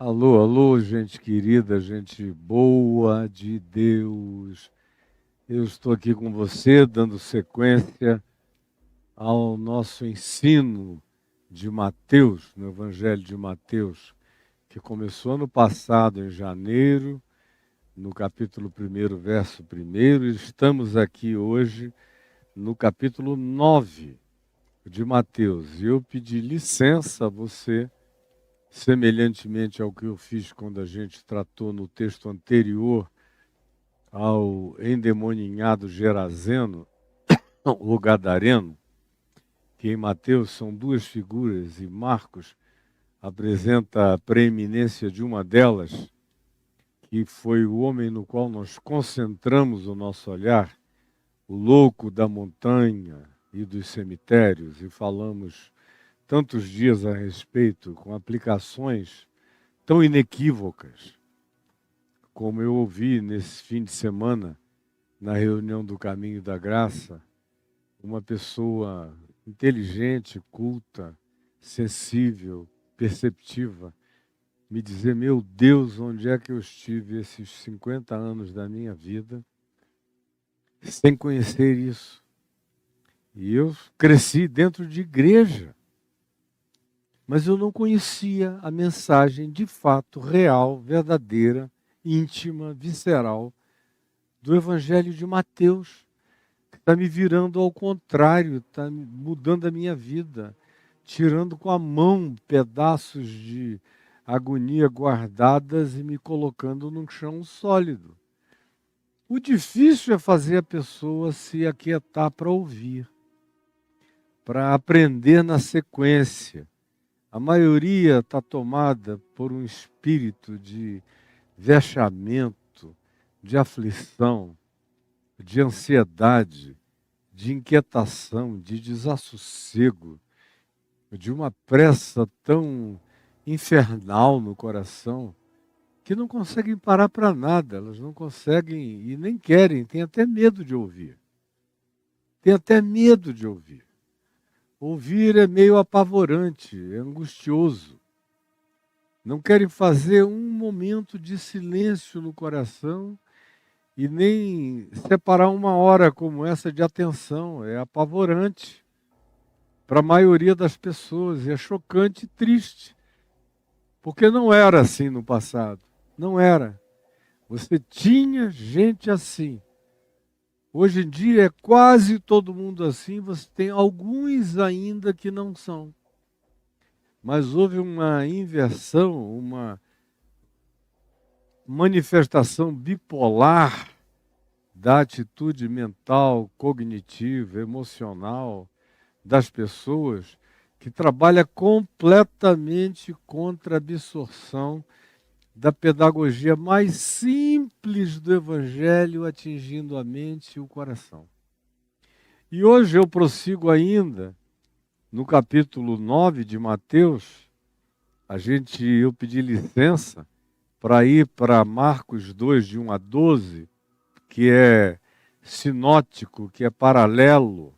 Alô, alô, gente querida, gente boa de Deus. Eu estou aqui com você, dando sequência ao nosso ensino de Mateus, no Evangelho de Mateus, que começou no passado, em janeiro, no capítulo 1, verso 1, e estamos aqui hoje no capítulo 9 de Mateus. E eu pedi licença a você, semelhantemente ao que eu fiz quando a gente tratou no texto anterior ao endemoninhado Gerazeno, o Gadareno, que em Mateus são duas figuras e Marcos apresenta a preeminência de uma delas, que foi o homem no qual nós concentramos o nosso olhar, o louco da montanha e dos cemitérios, e falamos tantos dias a respeito, com aplicações tão inequívocas, como eu ouvi nesse fim de semana, na reunião do Caminho da Graça, uma pessoa inteligente, culta, sensível, perceptiva, me dizer: meu Deus, onde é que eu estive esses 50 anos da minha vida sem conhecer isso? E eu cresci dentro de igreja, mas eu não conhecia a mensagem de fato, real, verdadeira, íntima, visceral do Evangelho de Mateus. Está me virando ao contrário, está mudando a minha vida, tirando com a mão pedaços de agonia guardadas e me colocando num chão sólido. O difícil é fazer a pessoa se aquietar para ouvir, para aprender na sequência. A maioria está tomada por um espírito de vexamento, de aflição, de ansiedade, de inquietação, de desassossego, de uma pressa tão infernal no coração, que não conseguem parar para nada, elas não conseguem e nem querem, têm até medo de ouvir. Tem até medo de ouvir. Ouvir é meio apavorante, é angustioso. Não querem fazer um momento de silêncio no coração e nem separar uma hora como essa de atenção. É apavorante para a maioria das pessoas, e é chocante e triste, porque não era assim no passado, não era. Você tinha gente assim. Hoje em dia é quase todo mundo assim, você tem alguns ainda que não são. Mas houve uma inversão, uma manifestação bipolar da atitude mental, cognitiva, emocional das pessoas, que trabalha completamente contra a absorção da pedagogia mais simples do Evangelho, atingindo a mente e o coração. E hoje eu prossigo ainda no capítulo 9 de Mateus. Eu pedi licença para ir para Marcos 2, de 1 a 12, que é sinótico, que é paralelo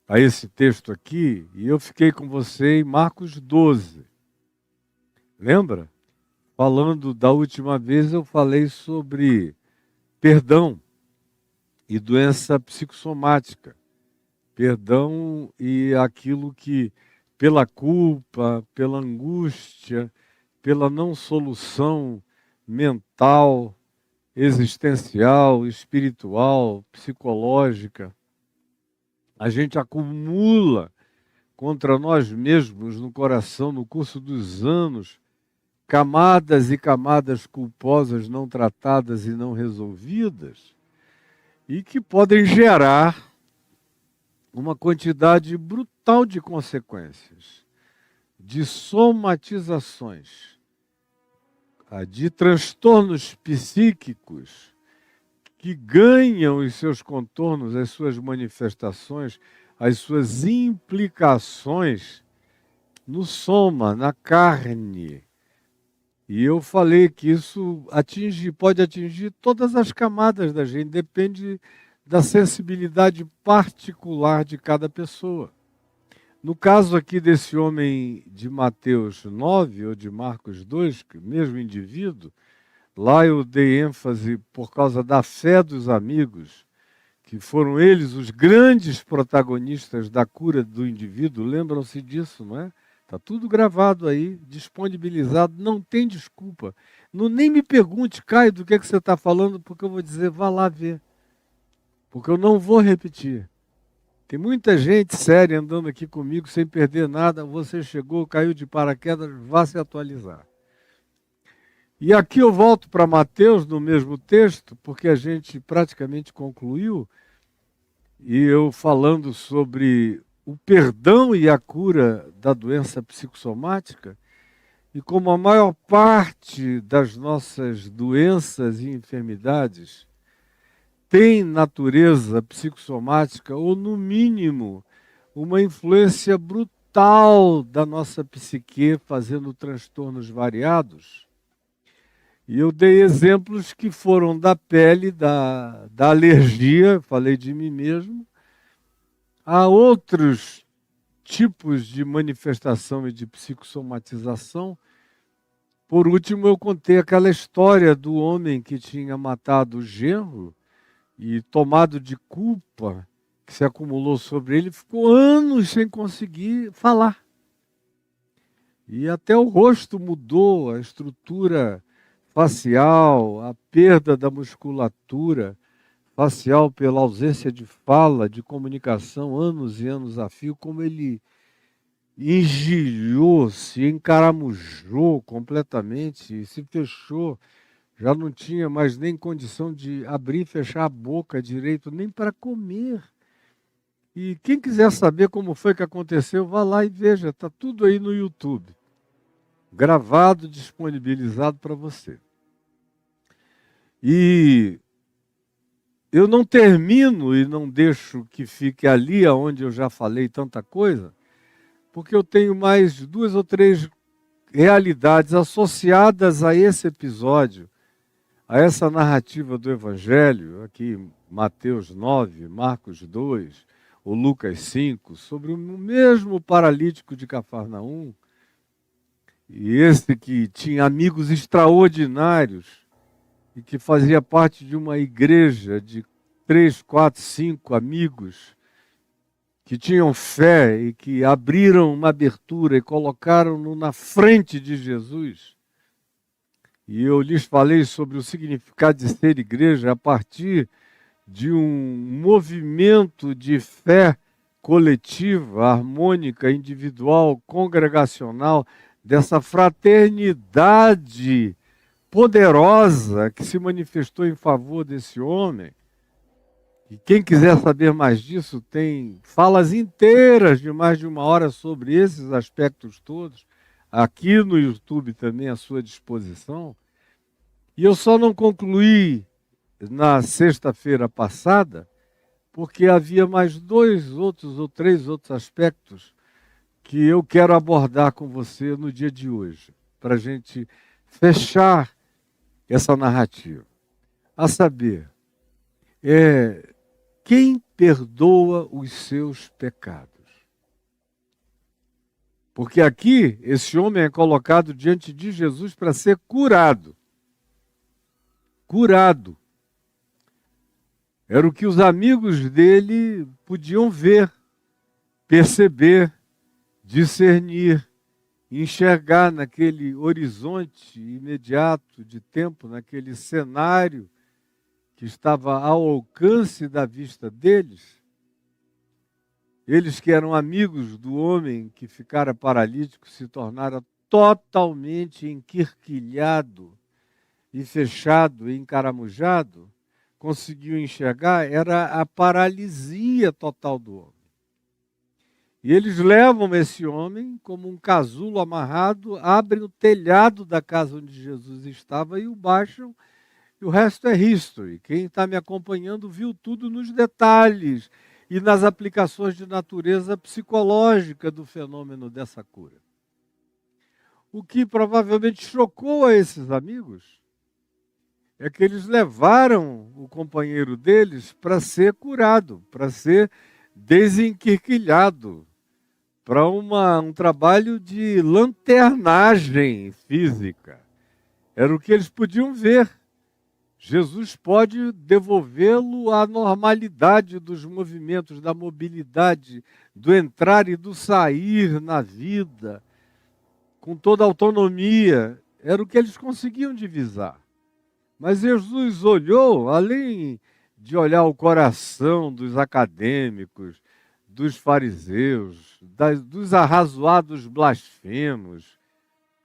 a esse texto aqui, e eu fiquei com você em Marcos 12. Lembra? Falando da última vez, eu falei sobre perdão e doença psicossomática. Perdão e aquilo que, pela culpa, pela angústia, pela não solução mental, existencial, espiritual, psicológica, a gente acumula contra nós mesmos no coração, no curso dos anos, camadas e camadas culposas não tratadas e não resolvidas, e que podem gerar uma quantidade brutal de consequências, de somatizações, de transtornos psíquicos que ganham os seus contornos, as suas manifestações, as suas implicações no soma, na carne. E eu falei que isso pode atingir todas as camadas da gente, depende da sensibilidade particular de cada pessoa. No caso aqui desse homem de Mateus 9 ou de Marcos 2, que mesmo indivíduo, lá eu dei ênfase por causa da fé dos amigos, que foram eles os grandes protagonistas da cura do indivíduo. Lembram-se disso, não é? Está tudo gravado aí, disponibilizado, não tem desculpa. Não, nem me pergunte, Caio, do que é que você está falando, porque eu vou dizer, vá lá ver. Porque eu não vou repetir. Tem muita gente séria andando aqui comigo sem perder nada. Você chegou, caiu de paraquedas, vá se atualizar. E aqui eu volto para Mateus, no mesmo texto, porque a gente praticamente concluiu, e eu falando sobre o perdão e a cura da doença psicossomática, e como a maior parte das nossas doenças e enfermidades tem natureza psicossomática, ou no mínimo, uma influência brutal da nossa psique, fazendo transtornos variados. E eu dei exemplos que foram da pele, da alergia, falei de mim mesmo, a outros tipos de manifestação e de psicossomatização. Por último, eu contei aquela história do homem que tinha matado o genro e tomado de culpa que se acumulou sobre ele, ficou anos sem conseguir falar. E até o rosto mudou, a estrutura facial, a perda da musculatura facial pela ausência de fala, de comunicação, anos e anos a fio, como ele engilhou, se encaramujou completamente, se fechou, já não tinha mais nem condição de abrir e fechar a boca direito, nem para comer. E quem quiser saber como foi que aconteceu, vá lá e veja, está tudo aí no YouTube, gravado, disponibilizado para você. E eu não termino e não deixo que fique ali onde eu já falei tanta coisa, porque eu tenho mais 2 ou 3 realidades associadas a esse episódio, a essa narrativa do Evangelho, aqui Mateus 9, Marcos 2, ou Lucas 5, sobre o mesmo paralítico de Cafarnaum, e esse que tinha amigos extraordinários, e que fazia parte de uma igreja de 3, 4, 5 amigos, que tinham fé e que abriram uma abertura e colocaram-no na frente de Jesus. E eu lhes falei sobre o significado de ser igreja a partir de um movimento de fé coletiva, harmônica, individual, congregacional, dessa fraternidade poderosa que se manifestou em favor desse homem. E quem quiser saber mais disso, tem falas inteiras de mais de 1 hora sobre esses aspectos todos, aqui no YouTube também à sua disposição. E eu só não concluí na sexta-feira passada, porque havia mais 2 outros ou 3 outros aspectos que eu quero abordar com você no dia de hoje, para a gente fechar essa narrativa. A saber, quem perdoa os seus pecados? Porque aqui, esse homem é colocado diante de Jesus para ser curado. Curado. Era o que os amigos dele podiam ver, perceber, discernir, enxergar naquele horizonte imediato de tempo, naquele cenário que estava ao alcance da vista deles. Eles que eram amigos do homem que ficara paralítico se tornaram totalmente enquirquilhado e fechado e encaramujado. Conseguiu enxergar, era a paralisia total do homem. E eles levam esse homem como um casulo amarrado, abrem o telhado da casa onde Jesus estava e o baixam, e o resto é history. Quem está me acompanhando viu tudo nos detalhes e nas aplicações de natureza psicológica do fenômeno dessa cura. O que provavelmente chocou a esses amigos é que eles levaram o companheiro deles para ser curado, para ser desenquirquilhado, para um trabalho de lanternagem física. Era o que eles podiam ver. Jesus pode devolvê-lo à normalidade dos movimentos, da mobilidade, do entrar e do sair na vida, com toda a autonomia. Era o que eles conseguiam divisar. Mas Jesus olhou, além de olhar o coração dos acadêmicos, dos fariseus, dos arrazoados blasfemos,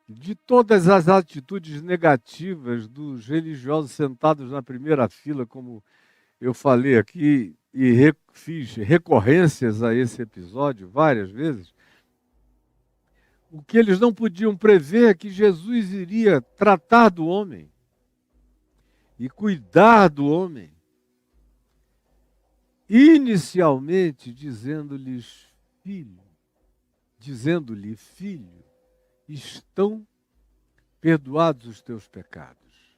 de todas as atitudes negativas dos religiosos sentados na primeira fila, como eu falei aqui, e fiz recorrências a esse episódio várias vezes, o que eles não podiam prever é que Jesus iria tratar do homem e cuidar do homem, inicialmente dizendo-lhe, filho, estão perdoados os teus pecados.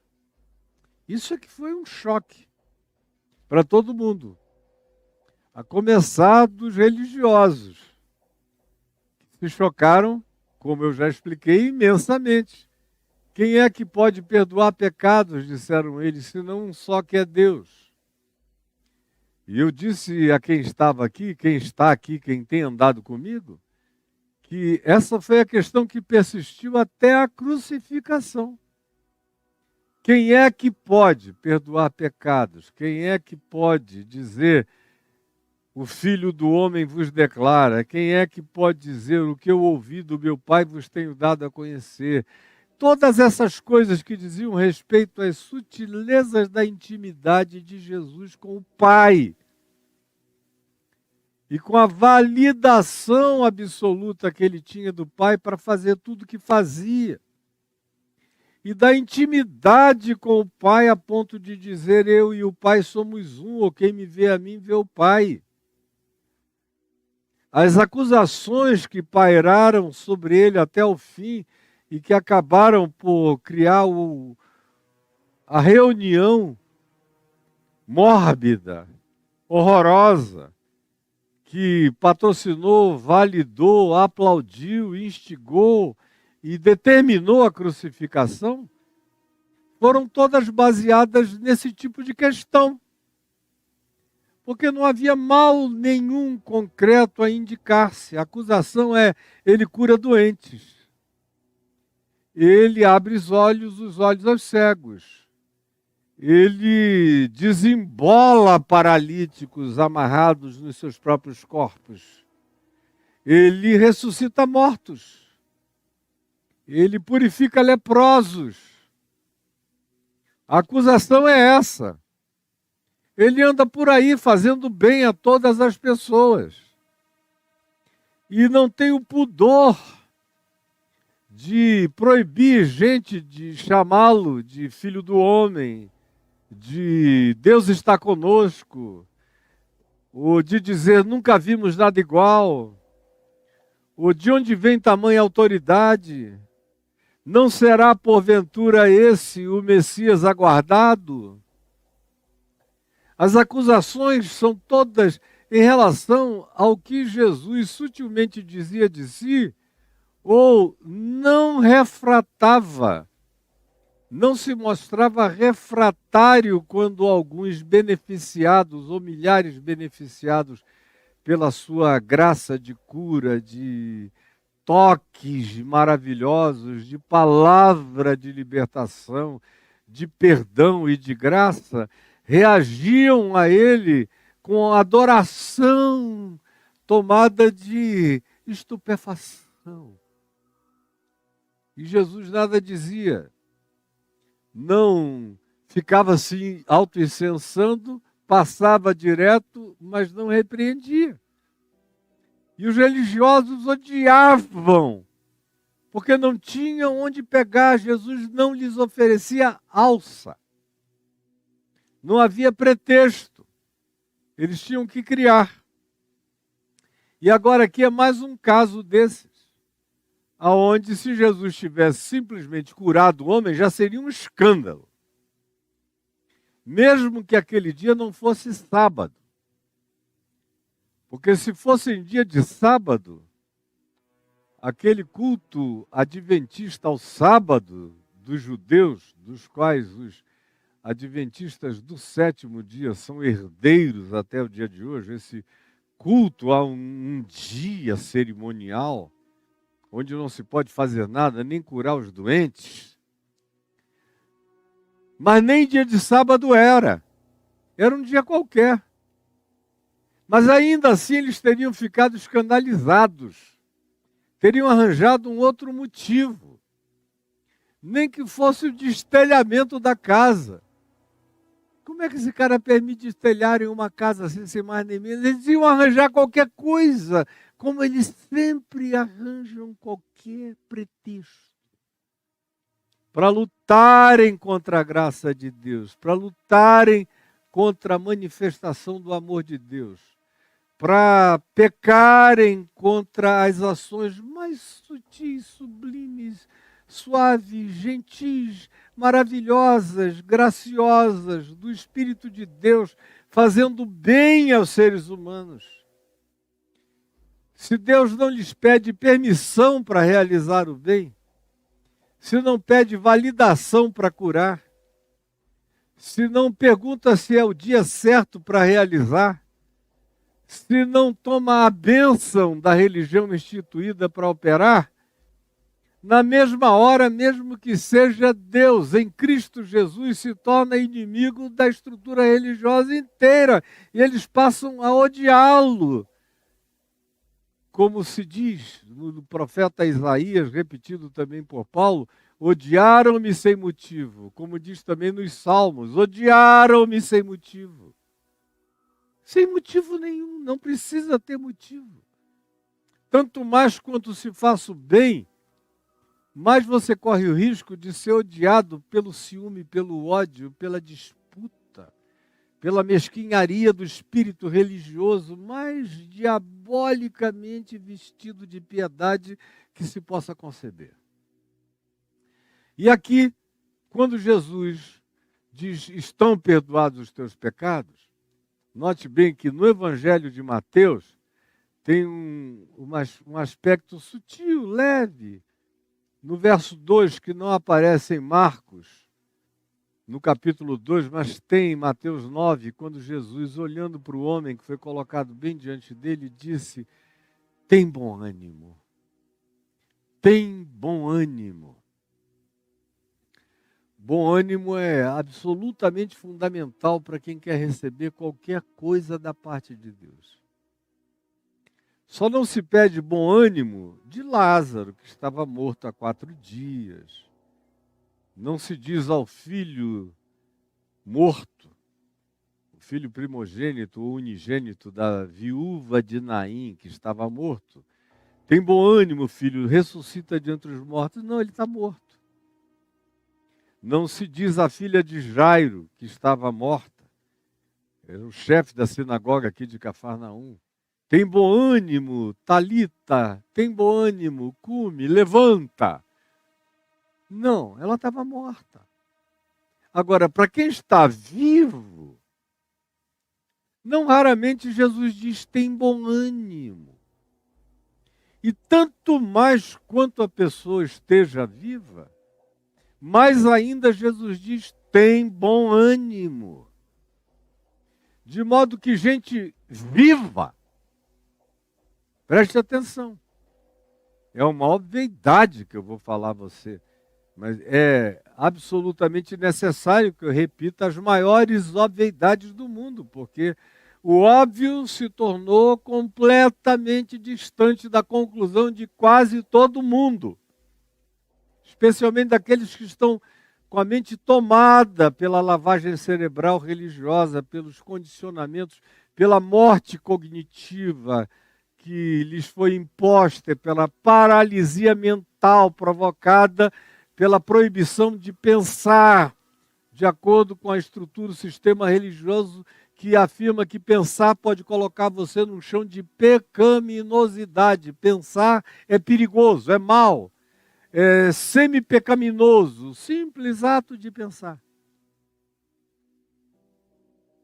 Isso é que foi um choque para todo mundo, a começar dos religiosos, que se chocaram, como eu já expliquei, imensamente. Quem é que pode perdoar pecados, disseram eles, senão um só que é Deus. E eu disse a quem estava aqui, quem está aqui, quem tem andado comigo, que essa foi a questão que persistiu até a crucificação. Quem é que pode perdoar pecados? Quem é que pode dizer, o Filho do Homem vos declara? Quem é que pode dizer, o que eu ouvi do meu Pai vos tenho dado a conhecer? Todas essas coisas que diziam respeito às sutilezas da intimidade de Jesus com o Pai. E com a validação absoluta que ele tinha do Pai para fazer tudo o que fazia. E da intimidade com o Pai a ponto de dizer, eu e o Pai somos um, ou quem me vê a mim vê o Pai. As acusações que pairaram sobre ele até o fim, e que acabaram por criar a reunião mórbida, horrorosa, que patrocinou, validou, aplaudiu, instigou e determinou a crucificação, foram todas baseadas nesse tipo de questão. Porque não havia mal nenhum concreto a indicar-se. A acusação é, ele cura doentes. Ele abre os olhos aos cegos. Ele desembola paralíticos amarrados nos seus próprios corpos. Ele ressuscita mortos. Ele purifica leprosos. A acusação é essa. Ele anda por aí fazendo bem a todas as pessoas. E não tem o pudor de proibir gente de chamá-lo de filho do homem, de Deus está conosco, ou de dizer nunca vimos nada igual, ou de onde vem tamanha autoridade? Não será porventura esse o Messias aguardado? As acusações são todas em relação ao que Jesus sutilmente dizia de si, ou não refratava, não se mostrava refratário quando alguns beneficiados, ou milhares beneficiados pela sua graça de cura, de toques maravilhosos, de palavra de libertação, de perdão e de graça, reagiam a ele com adoração tomada de estupefação. E Jesus nada dizia, não ficava assim autoincensando, passava direto, mas não repreendia. E os religiosos odiavam, porque não tinham onde pegar, Jesus não lhes oferecia alça. Não havia pretexto, eles tinham que criar. E agora aqui é mais um caso desses, aonde se Jesus tivesse simplesmente curado o homem, já seria um escândalo. Mesmo que aquele dia não fosse sábado. Porque se fosse em dia de sábado, aquele culto adventista ao sábado dos judeus, dos quais os adventistas do sétimo dia são herdeiros até o dia de hoje, esse culto a um dia cerimonial, onde não se pode fazer nada, nem curar os doentes. Mas nem dia de sábado era um dia qualquer. Mas ainda assim eles teriam ficado escandalizados, teriam arranjado um outro motivo, nem que fosse o destelhamento da casa. Como é que esse cara permite destelhar em uma casa assim, sem mais nem menos? Eles iam arranjar qualquer coisa, como eles sempre arranjam qualquer pretexto, para lutarem contra a graça de Deus, para lutarem contra a manifestação do amor de Deus, para pecarem contra as ações mais sutis, sublimes, suaves, gentis, maravilhosas, graciosas do Espírito de Deus, fazendo bem aos seres humanos. Se Deus não lhes pede permissão para realizar o bem, se não pede validação para curar, se não pergunta se é o dia certo para realizar, se não toma a bênção da religião instituída para operar, na mesma hora, mesmo que seja Deus, em Cristo Jesus, se torna inimigo da estrutura religiosa inteira. E eles passam a odiá-lo. Como se diz no profeta Isaías, repetido também por Paulo, odiaram-me sem motivo. Como diz também nos Salmos, odiaram-me sem motivo. Sem motivo nenhum, não precisa ter motivo. Tanto mais quanto se faça o bem, mais você corre o risco de ser odiado pelo ciúme, pelo ódio, pela disputa, pela mesquinharia do espírito religioso mais diabolicamente vestido de piedade que se possa conceber. E aqui, quando Jesus diz, estão perdoados os teus pecados, note bem que no Evangelho de Mateus tem um aspecto sutil, leve. No verso 2, que não aparece em Marcos, no capítulo 2, mas tem em Mateus 9, quando Jesus, olhando para o homem que foi colocado bem diante dele, disse, tem bom ânimo. Tem bom ânimo. Bom ânimo é absolutamente fundamental para quem quer receber qualquer coisa da parte de Deus. Só não se pede bom ânimo de Lázaro, que estava morto há 4 dias. Não se diz ao filho morto, o filho primogênito ou unigênito da viúva de Naim, que estava morto. Tem bom ânimo, filho, ressuscita de entre os mortos. Não, ele está morto. Não se diz à filha de Jairo, que estava morta. Era o chefe da sinagoga aqui de Cafarnaum. Tem bom ânimo, Talita, tem bom ânimo, cume, levanta. Não, ela estava morta. Agora, para quem está vivo, não raramente Jesus diz, tem bom ânimo. E tanto mais quanto a pessoa esteja viva, mais ainda Jesus diz, tem bom ânimo. De modo que gente viva, preste atenção. É uma obviedade que eu vou falar a você, mas é absolutamente necessário que eu repita as maiores obviedades do mundo, porque o óbvio se tornou completamente distante da conclusão de quase todo mundo, especialmente daqueles que estão com a mente tomada pela lavagem cerebral religiosa, pelos condicionamentos, pela morte cognitiva, que lhes foi imposta, pela paralisia mental provocada pela proibição de pensar de acordo com a estrutura, o sistema religioso que afirma que pensar pode colocar você num chão de pecaminosidade. Pensar é perigoso, é mal, é semi-pecaminoso, simples ato de pensar.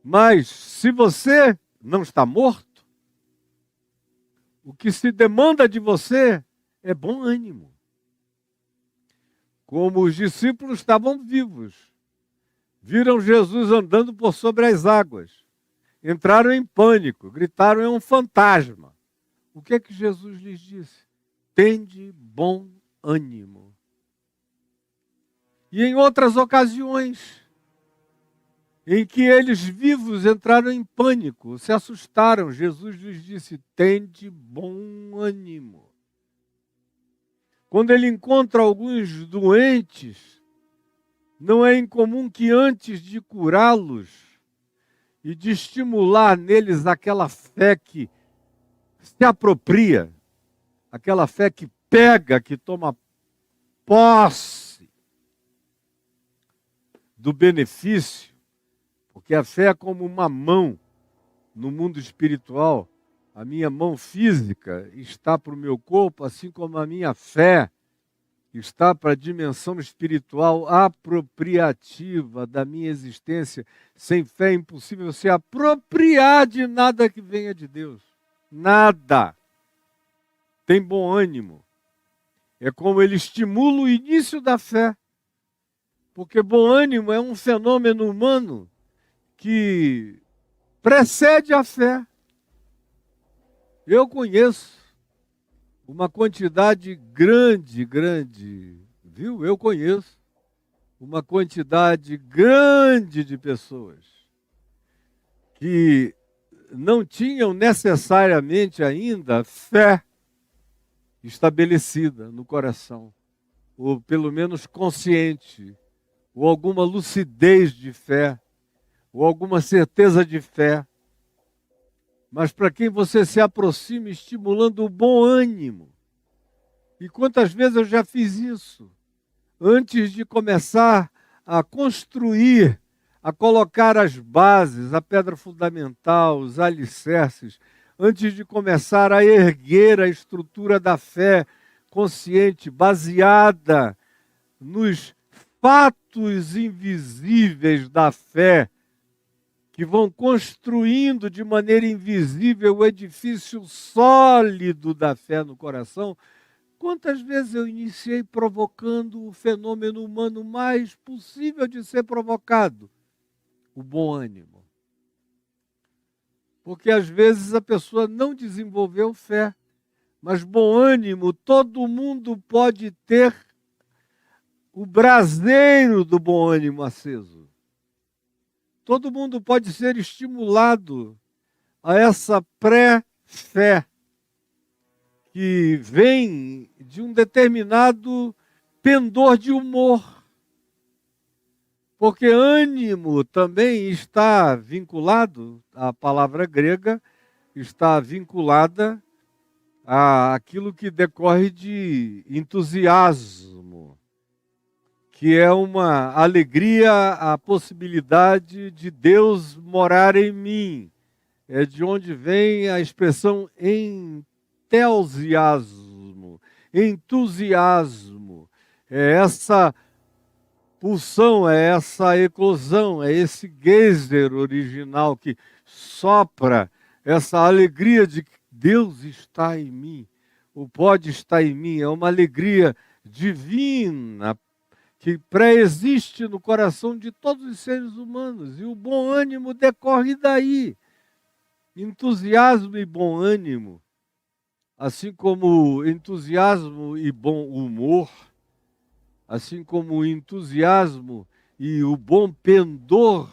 Mas se você não está morto, o que se demanda de você é bom ânimo. Como os discípulos estavam vivos, viram Jesus andando por sobre as águas, entraram em pânico, gritaram: é um fantasma. O que é que Jesus lhes disse? Tende bom ânimo. E em outras ocasiões, em que eles vivos entraram em pânico, se assustaram, Jesus lhes disse: tende bom ânimo. Quando ele encontra alguns doentes, não é incomum que antes de curá-los e de estimular neles aquela fé que se apropria, aquela fé que pega, que toma posse do benefício, porque a fé é como uma mão no mundo espiritual. A minha mão física está para o meu corpo, assim como a minha fé está para a dimensão espiritual apropriativa da minha existência. Sem fé é impossível se apropriar de nada que venha de Deus. Nada. Tem bom ânimo. É como ele estimula o início da fé. Porque bom ânimo é um fenômeno humano que precede a fé. Eu conheço uma quantidade grande, viu? Eu conheço uma quantidade grande de pessoas que não tinham necessariamente ainda fé estabelecida no coração, ou pelo menos consciente, ou alguma lucidez de fé, ou alguma certeza de fé. Mas para quem você se aproxima estimulando o bom ânimo. E quantas vezes eu já fiz isso? Antes de começar a construir, a colocar as bases, a pedra fundamental, os alicerces, antes de começar a erguer a estrutura da fé consciente, baseada nos fatos invisíveis da fé, que vão construindo de maneira invisível o edifício sólido da fé no coração. Quantas vezes eu iniciei provocando o fenômeno humano mais possível de ser provocado? O bom ânimo. Porque às vezes a pessoa não desenvolveu fé, mas bom ânimo, todo mundo pode ter o braseiro do bom ânimo aceso. Todo mundo pode ser estimulado a essa pré-fé que vem de um determinado pendor de humor. Porque ânimo também está vinculado, a palavra grega está vinculada àquilo que decorre de entusiasmo, que é uma alegria, a possibilidade de Deus morar em mim. É de onde vem a expressão entusiasmo. É essa pulsão, é essa eclosão, é esse geyser original que sopra essa alegria de que Deus está em mim, ou pode estar em mim. É uma alegria divina, que pré-existe no coração de todos os seres humanos, e o bom ânimo decorre daí. Entusiasmo e bom ânimo, assim como entusiasmo e bom humor, assim como o entusiasmo e o bom pendor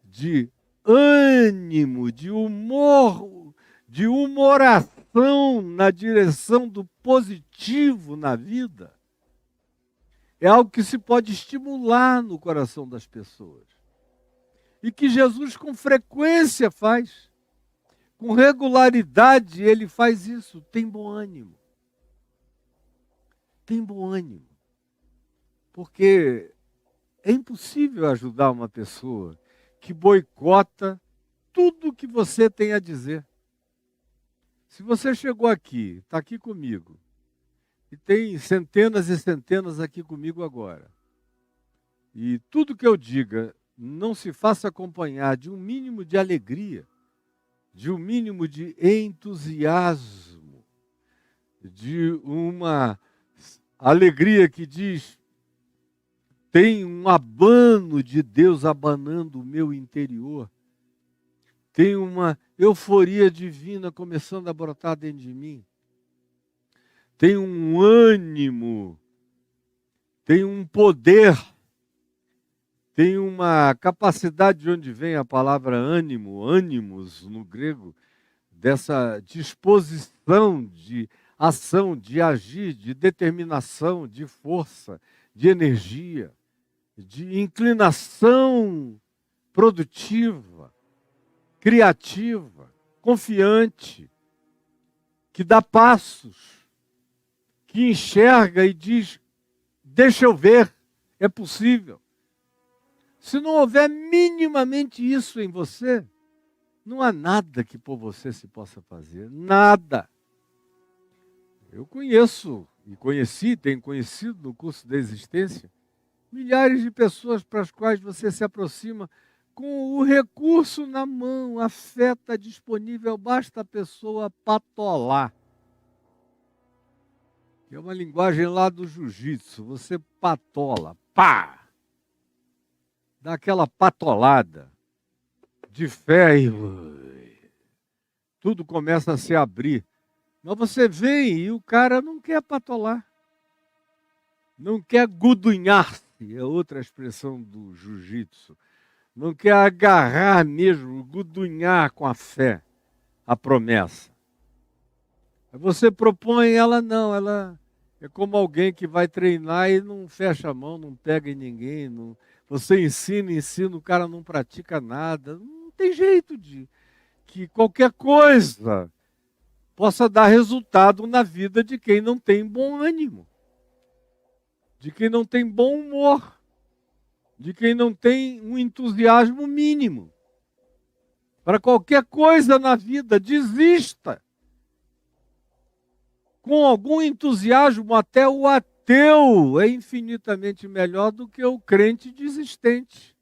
de ânimo, de humor, de humoração na direção do positivo na vida, é algo que se pode estimular no coração das pessoas. E que Jesus com frequência faz. Com regularidade ele faz isso. Tem bom ânimo. Tem bom ânimo. Porque é impossível ajudar uma pessoa que boicota tudo que você tem a dizer. Se você chegou aqui, está aqui comigo, e tem centenas e centenas aqui comigo agora, e tudo que eu diga não se faça acompanhar de um mínimo de alegria, de um mínimo de entusiasmo, de uma alegria que diz: tem um abano de Deus abanando o meu interior. Tem uma euforia divina começando a brotar dentro de mim. Tem um ânimo, tem um poder, tem uma capacidade, de onde vem a palavra ânimo, ânimos no grego, dessa disposição de ação, de agir, de determinação, de força, de energia, de inclinação produtiva, criativa, confiante, que dá passos, que enxerga e diz: deixa eu ver, é possível. Se não houver minimamente isso em você, não há nada que por você se possa fazer, nada. Eu conheço e conheci, tenho conhecido no curso da existência, milhares de pessoas para as quais você se aproxima com o recurso na mão, a fé está disponível, basta a pessoa patolar. Que é uma linguagem lá do jiu-jitsu, você patola, pá! Dá aquela patolada de fé e tudo começa a se abrir. Mas você vem e o cara não quer patolar. Não quer gudunhar-se, é outra expressão do jiu-jitsu. Não quer agarrar mesmo, gudunhar com a fé, a promessa. Você propõe, ela não, ela é como alguém que vai treinar e não fecha a mão, não pega em ninguém. Não, você ensina, o cara não pratica nada. Não tem jeito de que qualquer coisa possa dar resultado na vida de quem não tem bom ânimo, de quem não tem bom humor, de quem não tem um entusiasmo mínimo. Para qualquer coisa na vida, desista. Com algum entusiasmo, até o ateu é infinitamente melhor do que o crente desistente.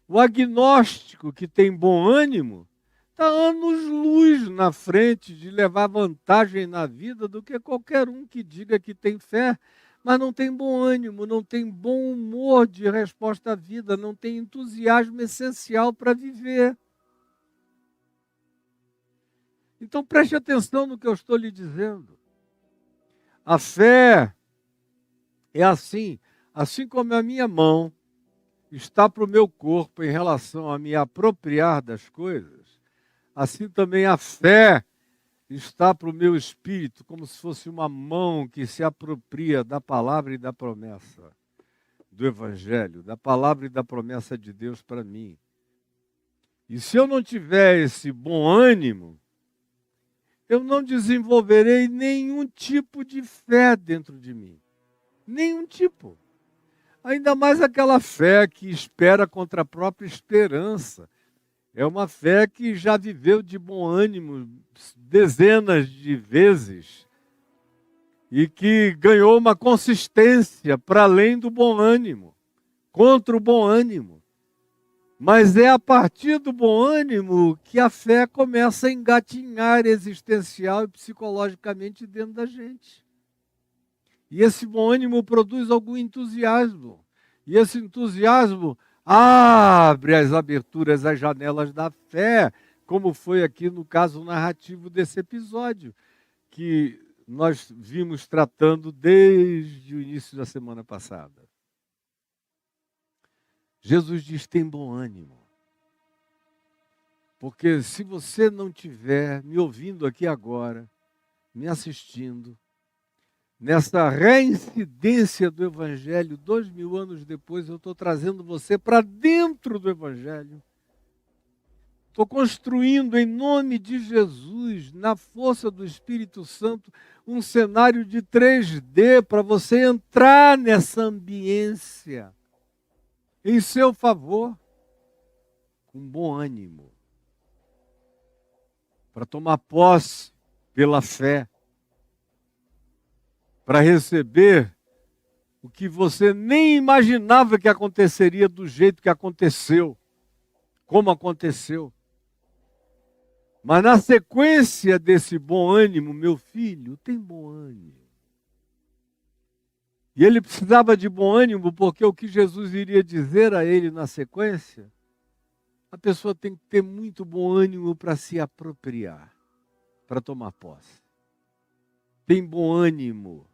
O agnóstico que tem bom ânimo está anos-luz na frente de levar vantagem na vida do que qualquer um que diga que tem fé, mas não tem bom ânimo, não tem bom humor de resposta à vida, não tem entusiasmo essencial para viver. Então preste atenção no que eu estou lhe dizendo. A fé é assim como a minha mão está para o meu corpo em relação a me apropriar das coisas, assim também a fé está para o meu espírito, como se fosse uma mão que se apropria da palavra e da promessa do Evangelho, da palavra e da promessa de Deus para mim. E se eu não tiver esse bom ânimo, eu não desenvolverei nenhum tipo de fé dentro de mim. Nenhum tipo. Ainda mais aquela fé que espera contra a própria esperança. É uma fé que já viveu de bom ânimo dezenas de vezes e que ganhou uma consistência para além do bom ânimo, contra o bom ânimo. Mas é a partir do bom ânimo que a fé começa a engatinhar existencial e psicologicamente dentro da gente. E esse bom ânimo produz algum entusiasmo. E esse entusiasmo abre as aberturas, as janelas da fé, como foi aqui no caso narrativo desse episódio, que nós vimos tratando desde o início da semana passada. Jesus diz: tem bom ânimo. Porque se você não estiver me ouvindo aqui agora, me assistindo, nessa reincidência do Evangelho, 2000 anos depois, eu estou trazendo você para dentro do Evangelho. Estou construindo em nome de Jesus, na força do Espírito Santo, um cenário de 3D para você entrar nessa ambiência em seu favor, com bom ânimo, para tomar posse pela fé, para receber o que você nem imaginava que aconteceria do jeito que aconteceu, como aconteceu. Mas na sequência desse bom ânimo, meu filho tem bom ânimo. E ele precisava de bom ânimo porque o que Jesus iria dizer a ele na sequência, a pessoa tem que ter muito bom ânimo para se apropriar, para tomar posse. Tem bom ânimo.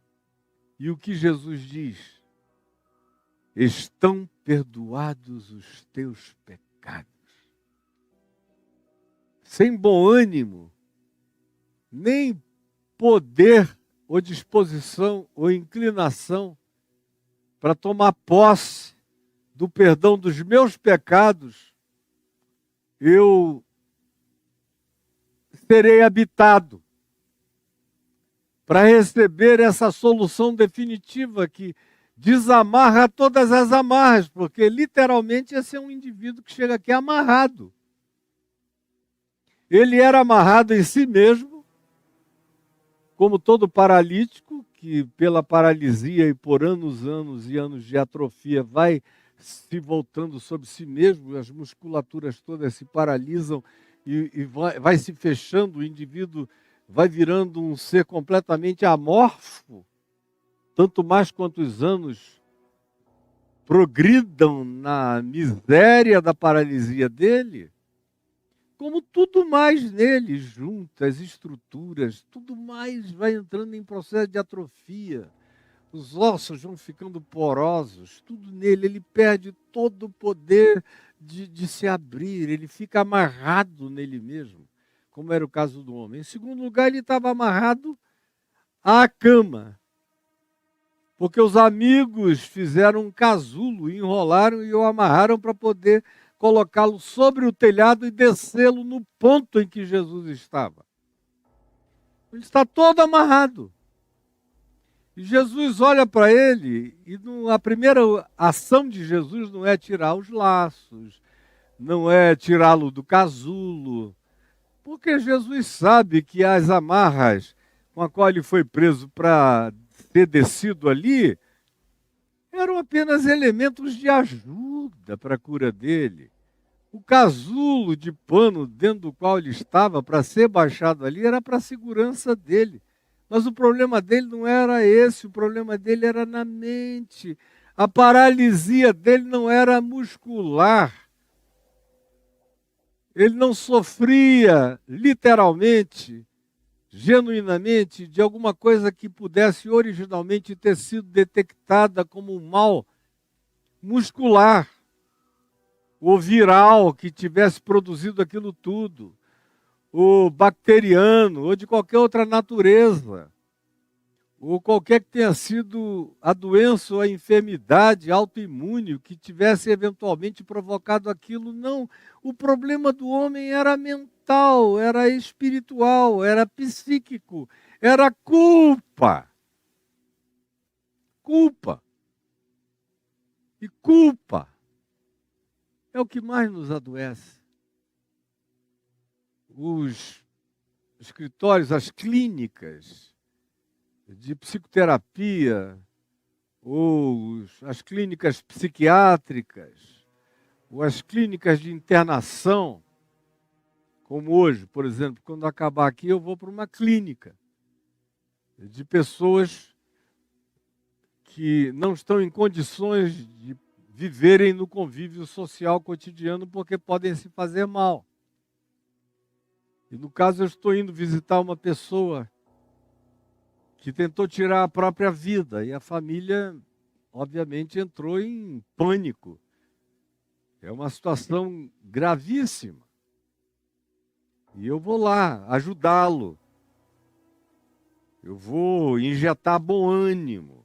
E o que Jesus diz? Estão perdoados os teus pecados. Sem bom ânimo, nem poder ou disposição ou inclinação para tomar posse do perdão dos meus pecados, eu serei habitado para receber essa solução definitiva que desamarra todas as amarras, porque literalmente esse é um indivíduo que chega aqui amarrado. Ele era amarrado em si mesmo, como todo paralítico, que pela paralisia e por anos e anos de atrofia vai se voltando sobre si mesmo, as musculaturas todas se paralisam e vai se fechando, o indivíduo vai virando um ser completamente amorfo, tanto mais quanto os anos progridam na miséria da paralisia dele, como tudo mais nele junta, as estruturas, tudo mais vai entrando em processo de atrofia. Os ossos vão ficando porosos, tudo nele, ele perde todo o poder de se abrir, ele fica amarrado nele mesmo, como era o caso do homem. Em segundo lugar, ele estava amarrado à cama, porque os amigos fizeram um casulo, enrolaram e o amarraram para poder colocá-lo sobre o telhado e descê-lo no ponto em que Jesus estava. Ele está todo amarrado. E Jesus olha para ele e a primeira ação de Jesus não é tirar os laços, não é tirá-lo do casulo, porque Jesus sabe que as amarras com as quais ele foi preso para ser descido ali eram apenas elementos de ajuda para a cura dele. O casulo de pano dentro do qual ele estava para ser baixado ali era para a segurança dele. Mas o problema dele não era esse, o problema dele era na mente. A paralisia dele não era muscular. Ele não sofria literalmente, genuinamente, de alguma coisa que pudesse originalmente ter sido detectada como um mal muscular ou viral que tivesse produzido aquilo tudo, ou bacteriano, ou de qualquer outra natureza, ou qualquer que tenha sido a doença ou a enfermidade autoimune que tivesse eventualmente provocado aquilo. Não, o problema do homem era mental, era espiritual, era psíquico, era culpa. Culpa. E culpa é o que mais nos adoece. Os escritórios, as clínicas de psicoterapia, ou as clínicas psiquiátricas, ou as clínicas de internação, como hoje, por exemplo, quando acabar aqui eu vou para uma clínica de pessoas que não estão em condições de viverem no convívio social cotidiano porque podem se fazer mal. E no caso eu estou indo visitar uma pessoa que tentou tirar a própria vida e a família, obviamente, entrou em pânico. É uma situação gravíssima. E eu vou lá ajudá-lo. Eu vou injetar bom ânimo.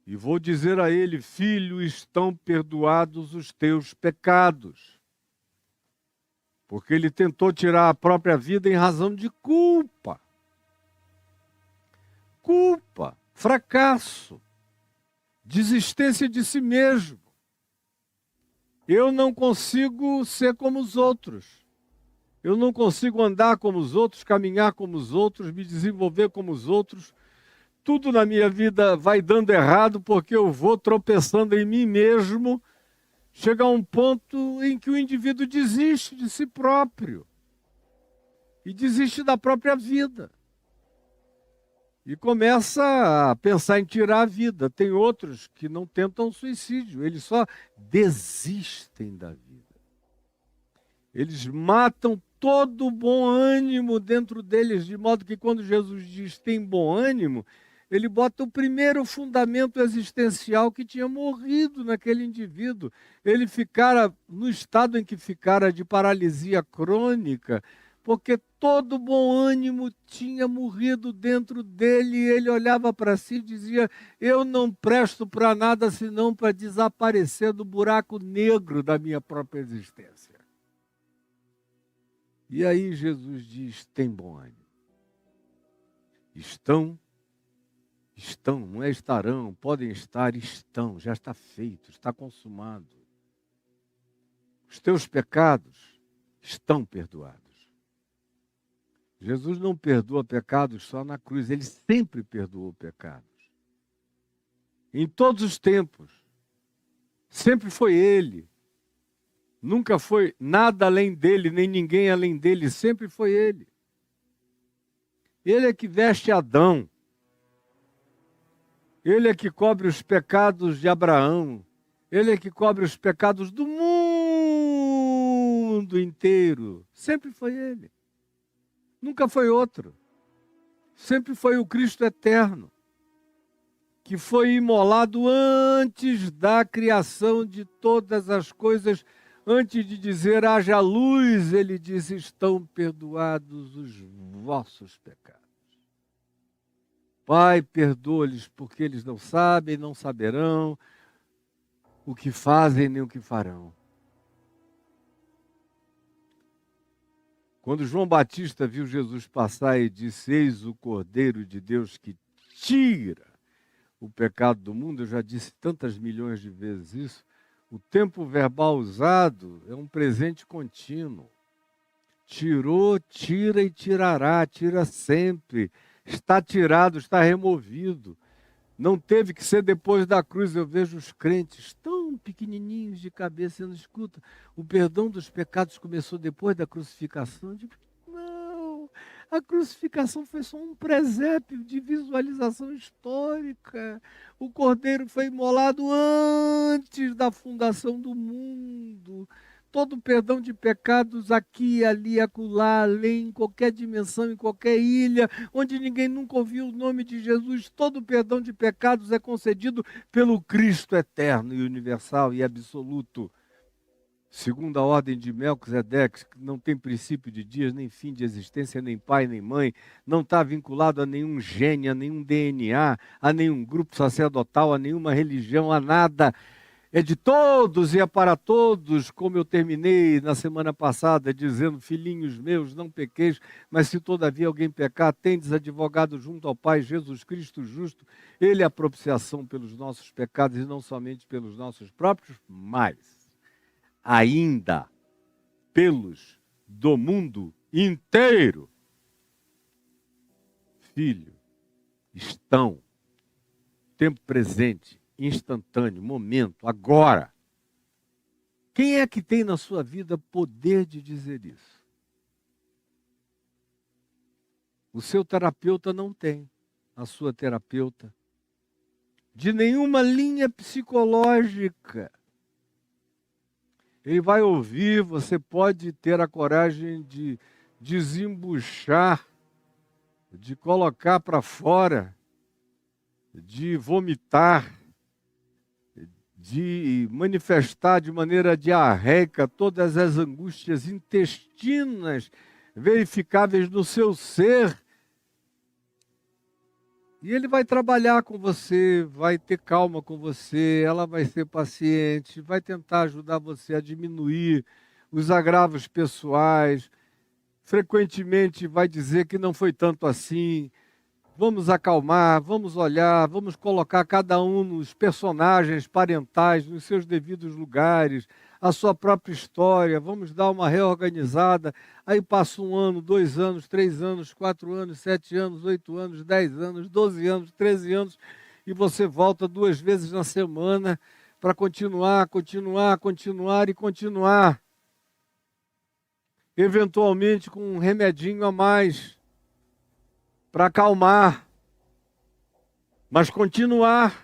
E vou dizer a ele: filho, estão perdoados os teus pecados. Porque ele tentou tirar a própria vida em razão de culpa. Culpa, fracasso, desistência de si mesmo. Eu não consigo ser como os outros. Eu não consigo andar como os outros, caminhar como os outros, me desenvolver como os outros. Tudo na minha vida vai dando errado porque eu vou tropeçando em mim mesmo. Chega a um ponto em que o indivíduo desiste de si próprio. e desiste da própria vida. E começa a pensar em tirar a vida. Tem outros que não tentam suicídio, eles só desistem da vida. Eles matam todo o bom ânimo dentro deles, de modo que quando Jesus diz tem bom ânimo, ele bota o primeiro fundamento existencial que tinha morrido naquele indivíduo. Ele ficara no estado em que ficara de paralisia crônica, porque todo bom ânimo tinha morrido dentro dele, e ele olhava para si e dizia: eu não presto para nada senão para desaparecer do buraco negro da minha própria existência. E aí Jesus diz: tem bom ânimo. Estão, não é estarão, podem estar, estão, já está feito, está consumado. Os teus pecados estão perdoados. Jesus não perdoa pecados só na cruz, ele sempre perdoou pecados. Em todos os tempos, sempre foi ele. Nunca foi nada além dele, nem ninguém além dele, sempre foi ele. Ele é que veste Adão. Ele é que cobre os pecados de Abraão. Ele é que cobre os pecados do mundo inteiro. Sempre foi ele. Nunca foi outro. Sempre foi o Cristo eterno, que foi imolado antes da criação de todas as coisas. Antes de dizer haja luz, ele diz: estão perdoados os vossos pecados. Pai, perdoa-lhes, porque eles não sabem, não saberão o que fazem nem o que farão. Quando João Batista viu Jesus passar e disse: eis o Cordeiro de Deus que tira o pecado do mundo, eu já disse tantas milhões de vezes isso, o tempo verbal usado é um presente contínuo. Tirou, tira e tirará, tira sempre. Está tirado, está removido. Não teve que ser depois da cruz. Eu vejo os crentes tão pequenininhos de cabeça, e não escuta. O perdão dos pecados começou depois da crucificação. Eu digo: não, a crucificação foi só um presépio de visualização histórica. O Cordeiro foi imolado antes da fundação do mundo. Todo o perdão de pecados aqui, ali, acolá, além, em qualquer dimensão, em qualquer ilha, onde ninguém nunca ouviu o nome de Jesus, todo o perdão de pecados é concedido pelo Cristo eterno e universal e absoluto. Segundo a ordem de Melquisedeque, que não tem princípio de dias, nem fim de existência, nem pai, nem mãe, não está vinculado a nenhum gene, a nenhum DNA, a nenhum grupo sacerdotal, a nenhuma religião, a nada. É de todos e é para todos, como eu terminei na semana passada, dizendo: filhinhos meus, não pequeis, mas se todavia alguém pecar, tendes advogado junto ao Pai, Jesus Cristo justo. Ele é a propiciação pelos nossos pecados, e não somente pelos nossos próprios, mas ainda pelos do mundo inteiro. Filho, estão, tempo presente, instantâneo, momento, agora. Quem é que tem na sua vida poder de dizer isso? O seu terapeuta não tem, a sua terapeuta, de nenhuma linha psicológica. Ele vai ouvir, você pode ter a coragem de desembuchar, de colocar para fora, de vomitar, de manifestar de maneira diarreica todas as angústias intestinas verificáveis no seu ser. E ele vai trabalhar com você, vai ter calma com você, ela vai ser paciente, vai tentar ajudar você a diminuir os agravos pessoais. Frequentemente vai dizer que não foi tanto assim. Vamos acalmar, vamos olhar, vamos colocar cada um nos personagens parentais, nos seus devidos lugares, a sua própria história, vamos dar uma reorganizada. Aí passa 1 ano, 2 anos, 3 anos, 4 anos, 7 anos, 8 anos, 10 anos, 12 anos, 13 anos, e você volta 2 vezes na semana para continuar e continuar. eventualmente com um remedinho a mais para acalmar, mas continuar.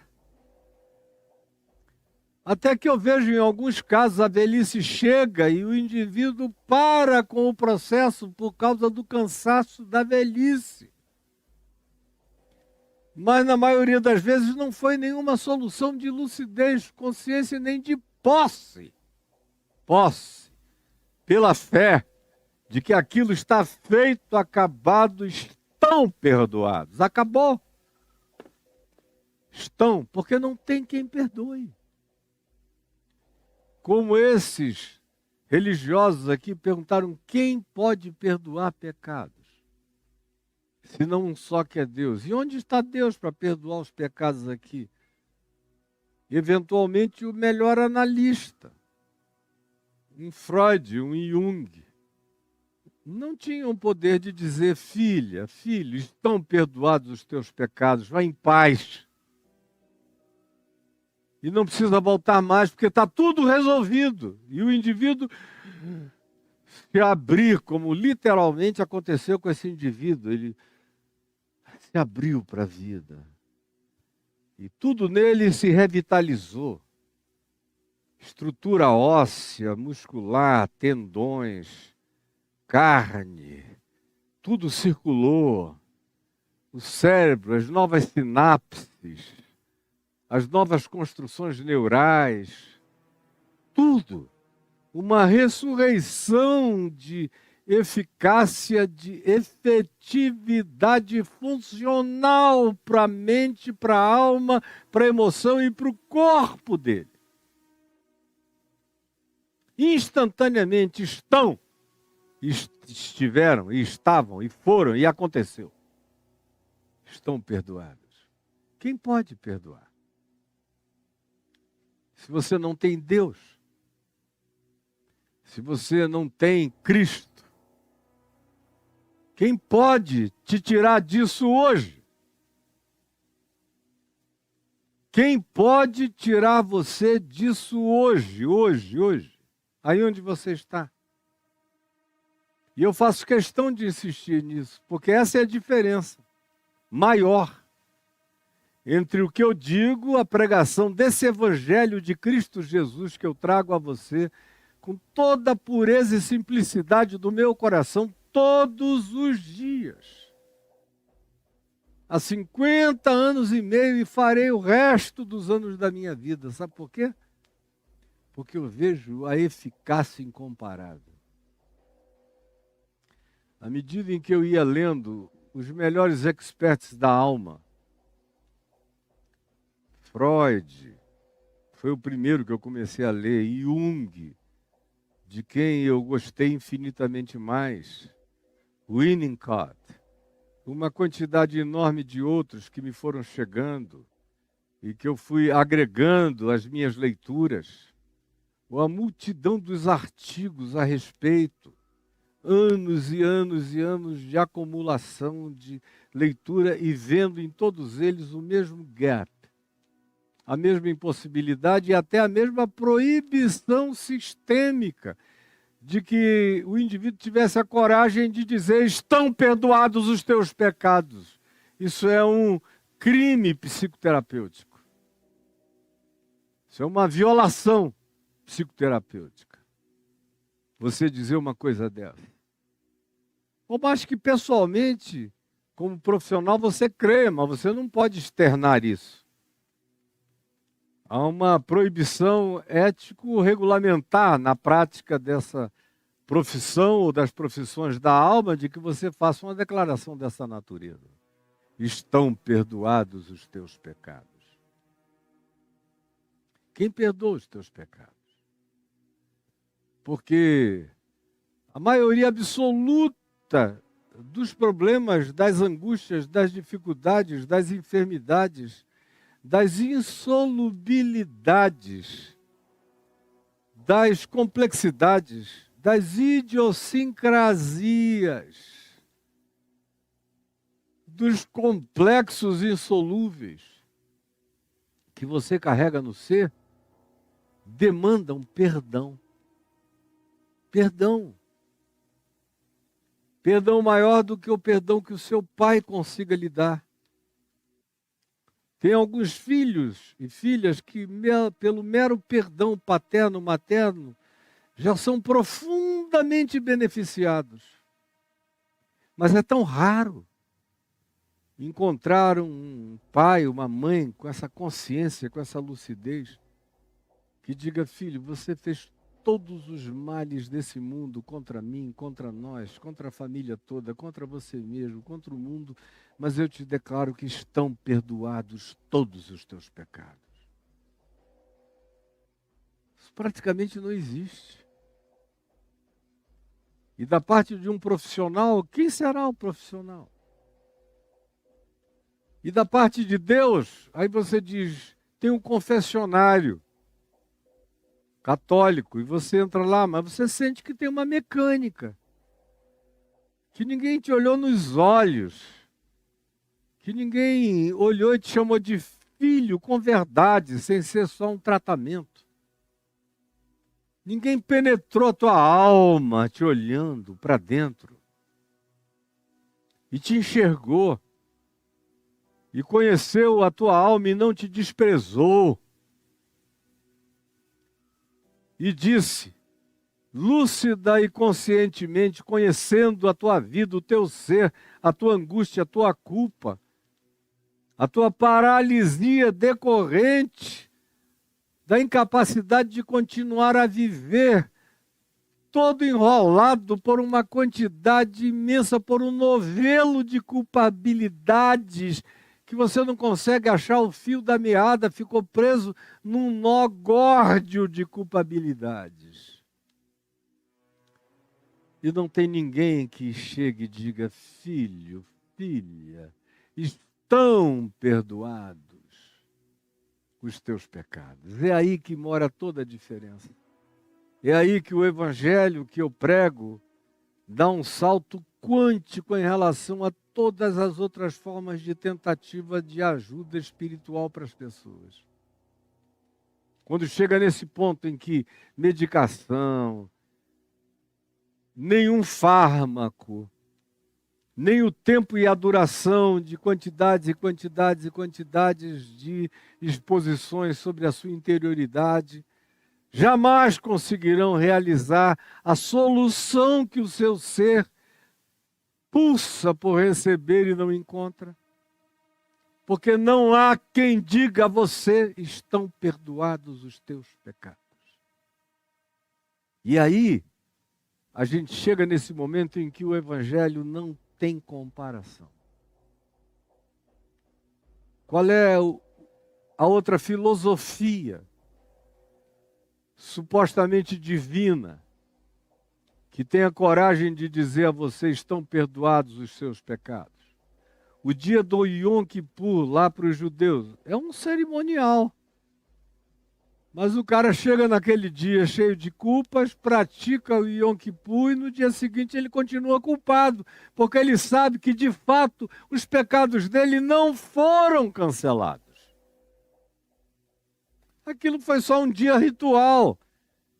Até que eu vejo em alguns casos a velhice chega e o indivíduo para com o processo por causa do cansaço da velhice. Mas na maioria das vezes não foi nenhuma solução de lucidez, consciência nem de posse. Posse, pela fé de que aquilo está feito, acabado, estão perdoados. Acabou. Estão, porque não tem quem perdoe. Como esses religiosos aqui perguntaram, quem pode perdoar pecados? Se não só que é Deus. E onde está Deus para perdoar os pecados aqui? Eventualmente o melhor analista, um Freud, um Jung, não tinham o poder de dizer, filha, filho, estão perdoados os teus pecados, vá em paz. E não precisa voltar mais, porque está tudo resolvido. E o indivíduo se abrir, como literalmente aconteceu com esse indivíduo, ele se abriu para a vida. E tudo nele se revitalizou. Estrutura óssea, muscular, tendões, carne, tudo circulou. O cérebro, as novas sinapses, as novas construções neurais, tudo. Uma ressurreição de eficácia, de efetividade funcional para a mente, para a alma, para a emoção e para o corpo dele. Instantaneamente estiveram, e estavam, e foram, e aconteceu. Estão perdoados. Quem pode perdoar? Se você não tem Deus, se você não tem Cristo, quem pode te tirar disso hoje? Quem pode tirar você disso hoje? Aí onde você está? E eu faço questão de insistir nisso, porque essa é a diferença maior entre o que eu digo, a pregação desse Evangelho de Cristo Jesus que eu trago a você, com toda a pureza e simplicidade do meu coração, todos os dias. Há 50 anos e meio e farei o resto dos anos da minha vida. Sabe por quê? Porque eu vejo a eficácia incomparável. À medida em que eu ia lendo os melhores experts da alma, Freud foi o primeiro que eu comecei a ler, Jung, de quem eu gostei infinitamente mais, Winnicott, uma quantidade enorme de outros que me foram chegando e que eu fui agregando às minhas leituras, ou a multidão dos artigos a respeito, anos e anos e anos de acumulação de leitura e vendo em todos eles o mesmo gap, a mesma impossibilidade e até a mesma proibição sistêmica de que o indivíduo tivesse a coragem de dizer, estão perdoados os teus pecados. Isso é um crime psicoterapêutico. Isso é uma violação psicoterapêutica. Você dizer uma coisa dessa. Ou mais que pessoalmente, como profissional, você crê, mas você não pode externar isso. Há uma proibição ético-regulamentar na prática dessa profissão ou das profissões da alma de que você faça uma declaração dessa natureza. Estão perdoados os teus pecados. Quem perdoa os teus pecados? Porque a maioria absoluta dos problemas, das angústias, das dificuldades, das enfermidades, das insolubilidades, das complexidades, das idiosincrasias, dos complexos insolúveis que você carrega no ser, demandam perdão. Perdão. Perdão maior do que o perdão que o seu pai consiga lhe dar. Tem alguns filhos e filhas que, pelo mero perdão paterno, materno, já são profundamente beneficiados. Mas é tão raro encontrar um pai, uma mãe com essa consciência, com essa lucidez, que diga: filho, você fez todos os males desse mundo contra mim, contra nós, contra a família toda, contra você mesmo, contra o mundo, mas eu te declaro que estão perdoados todos os teus pecados. Isso praticamente não existe. E da parte de um profissional, quem será o profissional? E da parte de Deus, aí você diz, tem um confessionário católico, e você entra lá, mas você sente que tem uma mecânica, que ninguém te olhou nos olhos, que ninguém olhou e te chamou de filho com verdade, sem ser só um tratamento. Ninguém penetrou a tua alma te olhando para dentro e te enxergou e conheceu a tua alma e não te desprezou. E disse, lúcida e conscientemente, conhecendo a tua vida, o teu ser, a tua angústia, a tua culpa, a tua paralisia decorrente da incapacidade de continuar a viver, todo enrolado por uma quantidade imensa, por um novelo de culpabilidades, que você não consegue achar o fio da meada, ficou preso num nó górdio de culpabilidades. E não tem ninguém que chegue e diga, filho, filha, estão perdoados os teus pecados. É aí que mora toda a diferença. É aí que o evangelho que eu prego dá um salto quântico em relação a todas as outras formas de tentativa de ajuda espiritual para as pessoas. Quando chega nesse ponto em que medicação, nenhum fármaco, nem o tempo e a duração de quantidades e quantidades e quantidades de exposições sobre a sua interioridade jamais conseguirão realizar a solução que o seu ser pulsa por receber e não encontra. Porque não há quem diga a você, estão perdoados os teus pecados. E aí, a gente chega nesse momento em que o evangelho não tem comparação. Qual é a outra filosofia supostamente divina que tem a coragem de dizer a você, estão perdoados os seus pecados? O dia do Yom Kippur, lá para os judeus, é um cerimonial. Mas o cara chega naquele dia cheio de culpas, pratica o Yom Kippur e no dia seguinte ele continua culpado, porque ele sabe que de fato os pecados dele não foram cancelados. Aquilo foi só um dia ritual,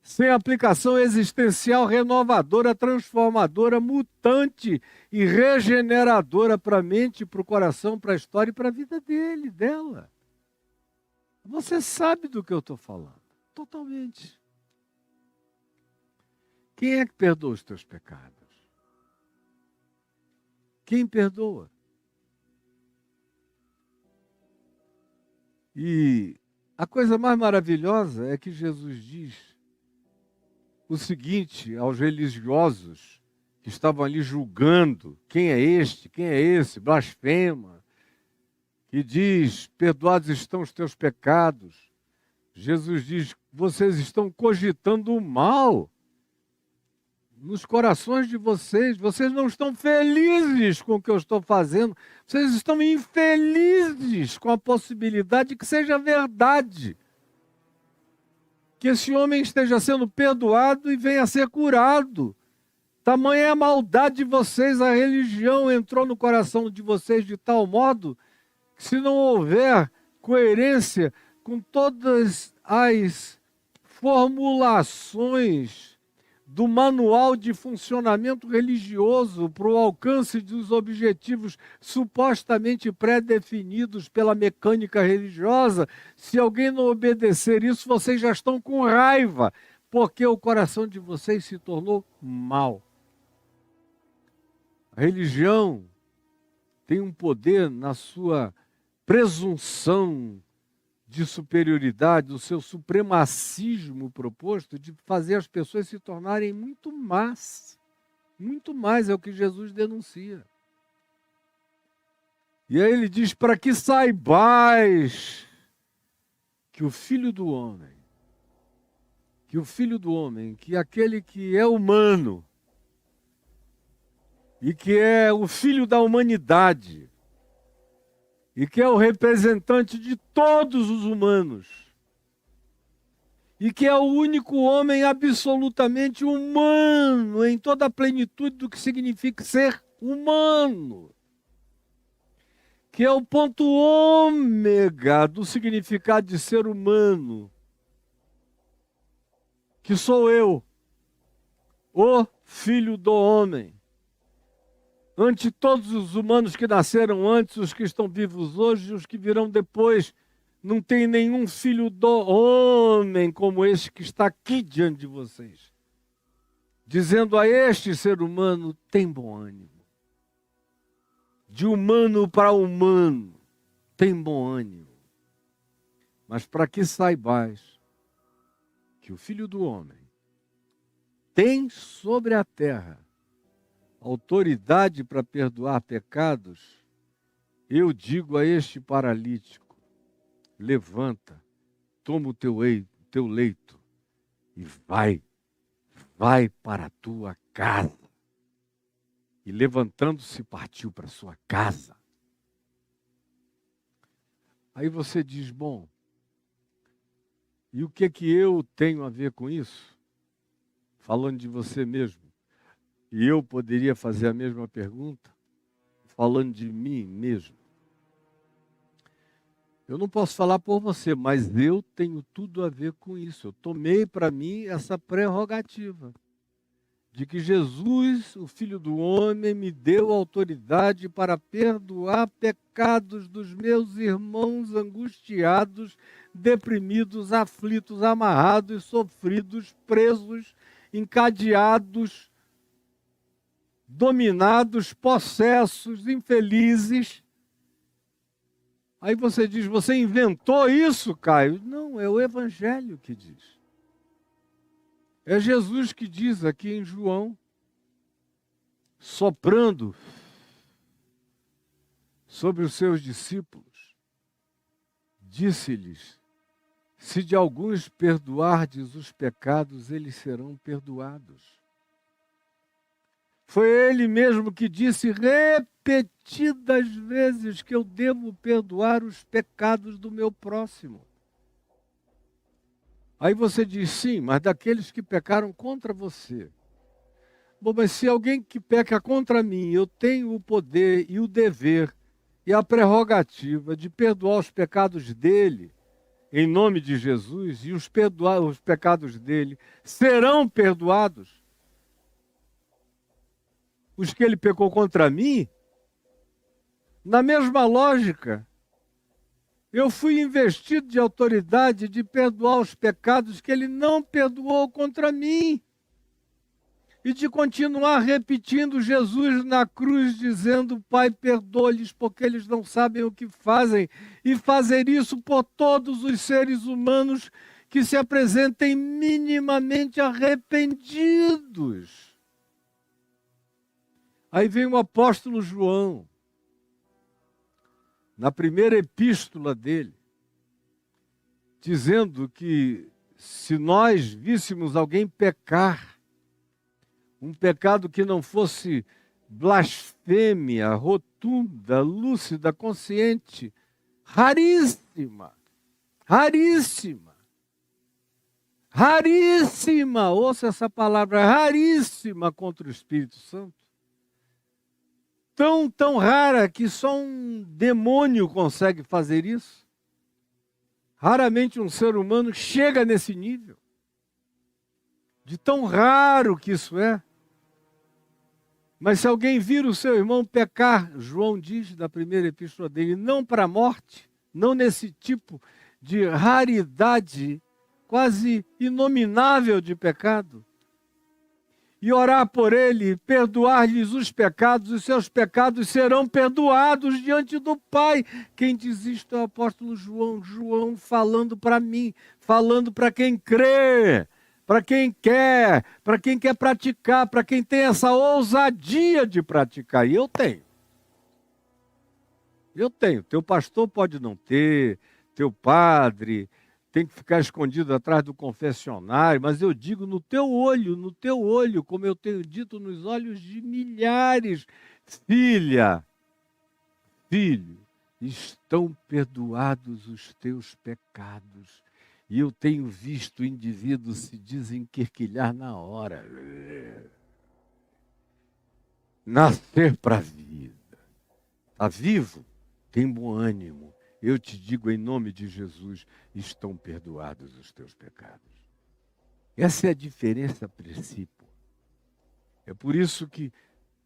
sem aplicação existencial renovadora, transformadora, mutante e regeneradora para a mente, para o coração, para a história e para a vida dele, dela. Você sabe do que eu estou falando, totalmente. Quem é que perdoa os teus pecados? Quem perdoa? E a coisa mais maravilhosa é que Jesus diz o seguinte aos religiosos que estavam ali julgando, quem é este, quem é esse, blasfema, que diz, perdoados estão os teus pecados. Jesus diz, vocês estão cogitando o mal nos corações de vocês não estão felizes com o que eu estou fazendo, vocês estão infelizes com a possibilidade de que seja verdade. Que esse homem esteja sendo perdoado e venha a ser curado. Tamanha é a maldade de vocês, a religião entrou no coração de vocês de tal modo que se não houver coerência com todas as formulações do manual de funcionamento religioso para o alcance dos objetivos supostamente pré-definidos pela mecânica religiosa, se alguém não obedecer isso, vocês já estão com raiva, porque o coração de vocês se tornou mau. A religião tem um poder na sua presunção de superioridade, o seu supremacismo proposto de fazer as pessoas se tornarem muito más. Muito mais é o que Jesus denuncia. E aí ele diz, para que saibais que o Filho do Homem, que aquele que é humano, e que é o Filho da humanidade, e que é o representante de todos os humanos, e que é o único homem absolutamente humano, em toda a plenitude do que significa ser humano, que é o ponto ômega do significado de ser humano, que sou eu, o Filho do Homem. Ante todos os humanos que nasceram antes, os que estão vivos hoje, os que virão depois, não tem nenhum filho do homem como este que está aqui diante de vocês, dizendo a este ser humano, tem bom ânimo. De humano para humano, tem bom ânimo. Mas para que saibais que o Filho do Homem tem sobre a terra autoridade para perdoar pecados, eu digo a este paralítico, levanta, toma o teu leito e vai para a tua casa. E levantando-se, partiu para a sua casa. Aí você diz, bom, e o que eu tenho a ver com isso? Falando de você mesmo. E eu poderia fazer a mesma pergunta, falando de mim mesmo. Eu não posso falar por você, mas eu tenho tudo a ver com isso. Eu tomei para mim essa prerrogativa de que Jesus, o Filho do Homem, me deu autoridade para perdoar pecados dos meus irmãos angustiados, deprimidos, aflitos, amarrados, sofridos, presos, encadeados, dominados, possessos, infelizes. Aí você diz, você inventou isso, Caio? Não, é o Evangelho que diz. É Jesus que diz aqui em João, soprando sobre os seus discípulos, disse-lhes, se de alguns perdoardes os pecados, eles serão perdoados. Foi ele mesmo que disse repetidas vezes que eu devo perdoar os pecados do meu próximo. Aí você diz, sim, mas daqueles que pecaram contra você. Bom, mas se alguém que peca contra mim, eu tenho o poder e o dever e a prerrogativa de perdoar os pecados dele, em nome de Jesus, e os pecados dele serão perdoados. Os que ele pecou contra mim, na mesma lógica, eu fui investido de autoridade de perdoar os pecados que ele não perdoou contra mim. E de continuar repetindo Jesus na cruz, dizendo, Pai, perdoa-lhes porque eles não sabem o que fazem. E fazer isso por todos os seres humanos que se apresentem minimamente arrependidos. Aí vem o apóstolo João, na primeira epístola dele, dizendo que se nós víssemos alguém pecar, um pecado que não fosse blasfêmia, rotunda, lúcida, consciente, raríssima, ouça essa palavra, raríssima contra o Espírito Santo. Tão rara que só um demônio consegue fazer isso. Raramente um ser humano chega nesse nível de tão raro que isso é. Mas se alguém vir o seu irmão pecar, João diz na primeira epístola dele, não para a morte, não nesse tipo de raridade quase inominável de pecado, e orar por ele, perdoar-lhes os pecados, e seus pecados serão perdoados diante do Pai. Quem diz isto é o apóstolo João. João falando para mim, falando para quem crê, para quem quer praticar, para quem tem essa ousadia de praticar. E eu tenho. Eu tenho. Teu pastor pode não ter, teu padre tem que ficar escondido atrás do confessionário, mas eu digo no teu olho, como eu tenho dito nos olhos de milhares, filha, filho, estão perdoados os teus pecados. E eu tenho visto o indivíduo se desenquerquilhar na hora. Nascer para a vida. Está vivo? Tem bom ânimo. Eu te digo em nome de Jesus, estão perdoados os teus pecados. Essa é a diferença a princípio. É por isso que,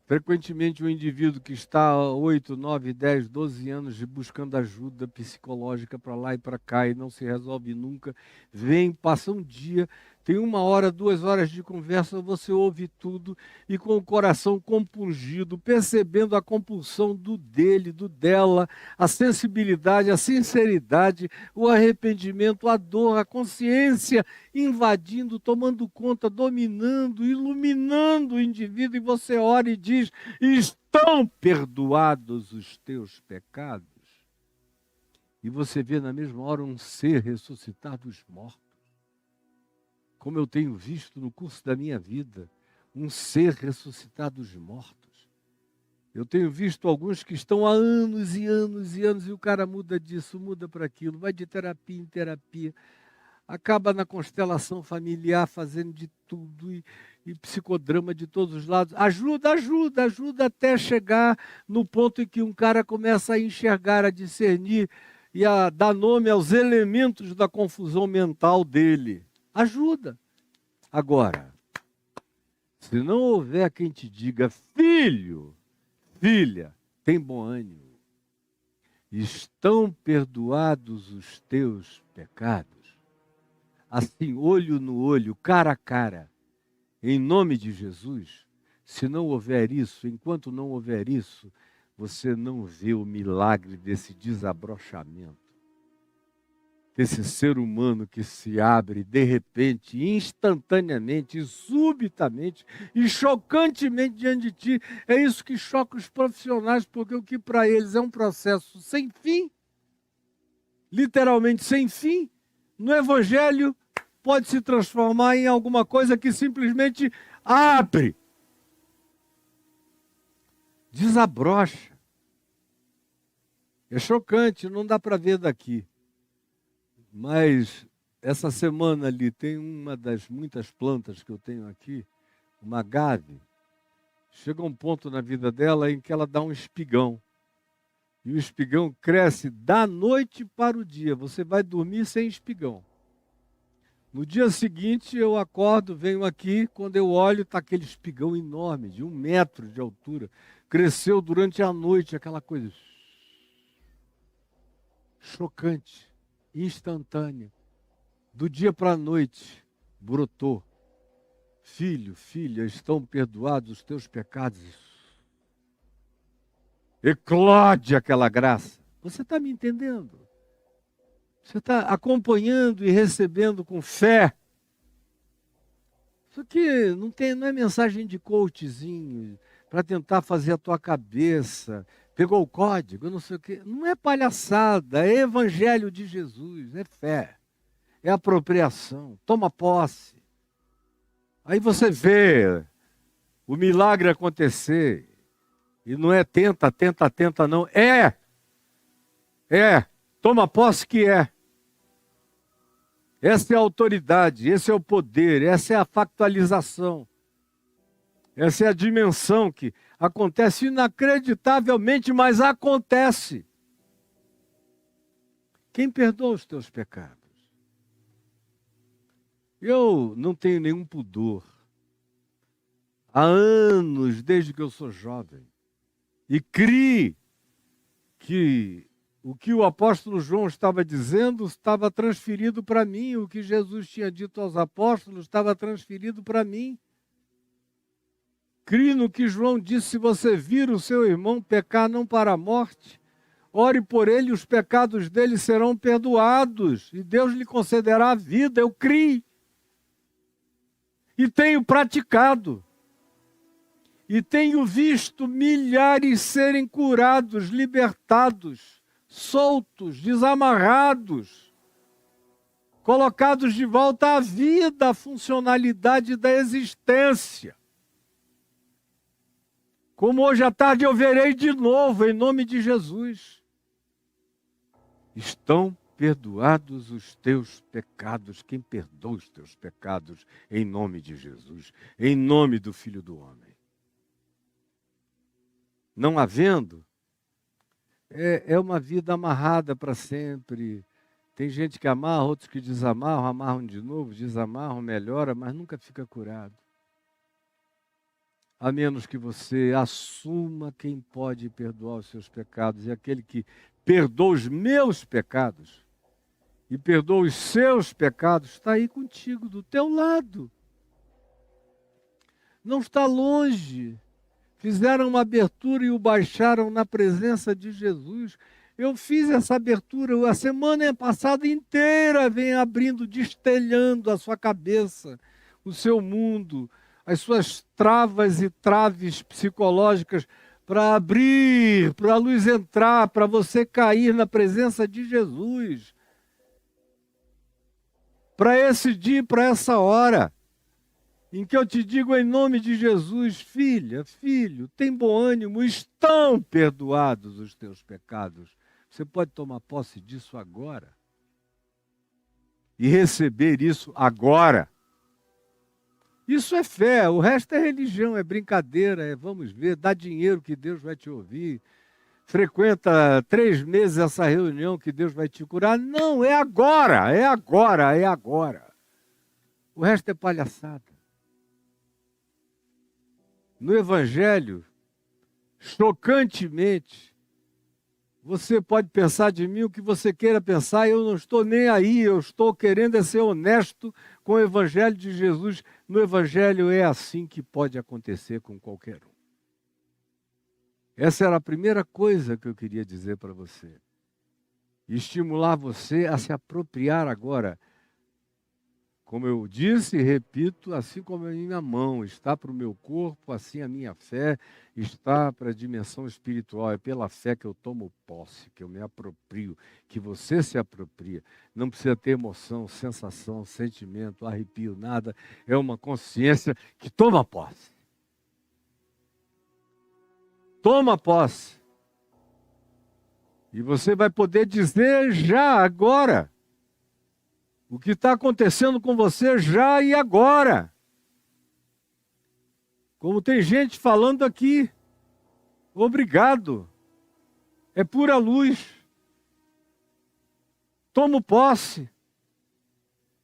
frequentemente, o indivíduo que está há 8, 9, 10, 12 anos buscando ajuda psicológica para lá e para cá e não se resolve nunca, vem, passa um dia, tem 1 hora, 2 horas de conversa, você ouve tudo e com o coração compungido, percebendo a compulsão do dele, do dela, a sensibilidade, a sinceridade, o arrependimento, a dor, a consciência invadindo, tomando conta, dominando, iluminando o indivíduo, e você ora e diz, estão perdoados os teus pecados. E você vê na mesma hora um ser ressuscitar dos mortos. Como eu tenho visto no curso da minha vida, um ser ressuscitar dos mortos. Eu tenho visto alguns que estão há anos e anos e anos, e o cara muda disso, muda para aquilo, vai de terapia em terapia, acaba na constelação familiar fazendo de tudo, e psicodrama de todos os lados. Ajuda até chegar no ponto em que um cara começa a enxergar, a discernir e a dar nome aos elementos da confusão mental dele. Ajuda. Agora, se não houver quem te diga, filho, filha, tem bom ânimo, estão perdoados os teus pecados, assim, olho no olho, cara a cara, em nome de Jesus, se não houver isso, enquanto não houver isso, você não vê o milagre desse desabrochamento. Desse ser humano que se abre de repente, instantaneamente, subitamente e chocantemente diante de ti. É isso que choca os profissionais, porque o que para eles é um processo sem fim, literalmente sem fim, no Evangelho pode se transformar em alguma coisa que simplesmente abre, desabrocha. É chocante, não dá para ver daqui. Mas essa semana ali tem uma das muitas plantas que eu tenho aqui, uma agave. Chega um ponto na vida dela em que ela dá um espigão. E o espigão cresce da noite para o dia. Você vai dormir sem espigão. No dia seguinte eu acordo, venho aqui, quando eu olho está aquele espigão enorme, de 1 metro de altura. Cresceu durante a noite, aquela coisa chocante. Instantânea, do dia para a noite, brotou. Filho, filha, estão perdoados os teus pecados. Eclode aquela graça. Você está me entendendo? Você está acompanhando e recebendo com fé. Isso aqui não é mensagem de coachzinho, para tentar fazer a tua cabeça. Pegou o código, não sei o quê. Não é palhaçada, é evangelho de Jesus, é fé, é apropriação, toma posse. Aí você vê o milagre acontecer. E não é tenta, não. Toma posse que é. Essa é a autoridade, esse é o poder, essa é a factualização. Essa é a dimensão que acontece inacreditavelmente, mas acontece. Quem perdoa os teus pecados? Eu não tenho nenhum pudor. Há anos, desde que eu sou jovem, e criei que o que o apóstolo João estava dizendo estava transferido para mim, o que Jesus tinha dito aos apóstolos estava transferido para mim. Criei no que João disse: se você vir o seu irmão pecar não para a morte, ore por ele, os pecados dele serão perdoados, e Deus lhe concederá a vida. Eu criei. E tenho praticado. E tenho visto milhares serem curados, libertados, soltos, desamarrados, colocados de volta à vida, à funcionalidade da existência. Como hoje à tarde eu verei de novo, em nome de Jesus. Estão perdoados os teus pecados. Quem perdoa os teus pecados? Em nome de Jesus, em nome do Filho do Homem. Não havendo, é uma vida amarrada para sempre. Tem gente que amarra, outros que desamarram, amarram de novo, desamarram, melhora, mas nunca fica curado. A menos que você assuma quem pode perdoar os seus pecados. E aquele que perdoa os meus pecados e perdoa os seus pecados está aí contigo, do teu lado. Não está longe. Fizeram uma abertura e o baixaram na presença de Jesus. Eu fiz essa abertura, a semana passada inteira vem abrindo, destelhando a sua cabeça, o seu mundo, as suas travas e traves psicológicas para abrir, para a luz entrar, para você cair na presença de Jesus. Para esse dia, para essa hora, em que eu te digo em nome de Jesus: filha, filho, tem bom ânimo, estão perdoados os teus pecados. Você pode tomar posse disso agora e receber isso agora. Isso é fé, o resto é religião, é brincadeira, é vamos ver, dá dinheiro que Deus vai te ouvir, frequenta 3 meses essa reunião que Deus vai te curar. Não, é agora, é agora, é agora. O resto é palhaçada. No Evangelho, chocantemente, você pode pensar de mim o que você queira pensar, eu não estou nem aí, eu estou querendo ser honesto com o Evangelho de Jesus. No Evangelho é assim que pode acontecer com qualquer um. Essa era a primeira coisa que eu queria dizer para você. Estimular você a se apropriar agora. Como eu disse e repito, assim como a minha mão está para o meu corpo, assim a minha fé está para a dimensão espiritual. É pela fé que eu tomo posse, que eu me aproprio, que você se apropria. Não precisa ter emoção, sensação, sentimento, arrepio, nada. É uma consciência que toma posse. Toma posse. E você vai poder dizer já, agora, o que está acontecendo com você já e agora. Como tem gente falando aqui, obrigado, é pura luz. Tomo posse.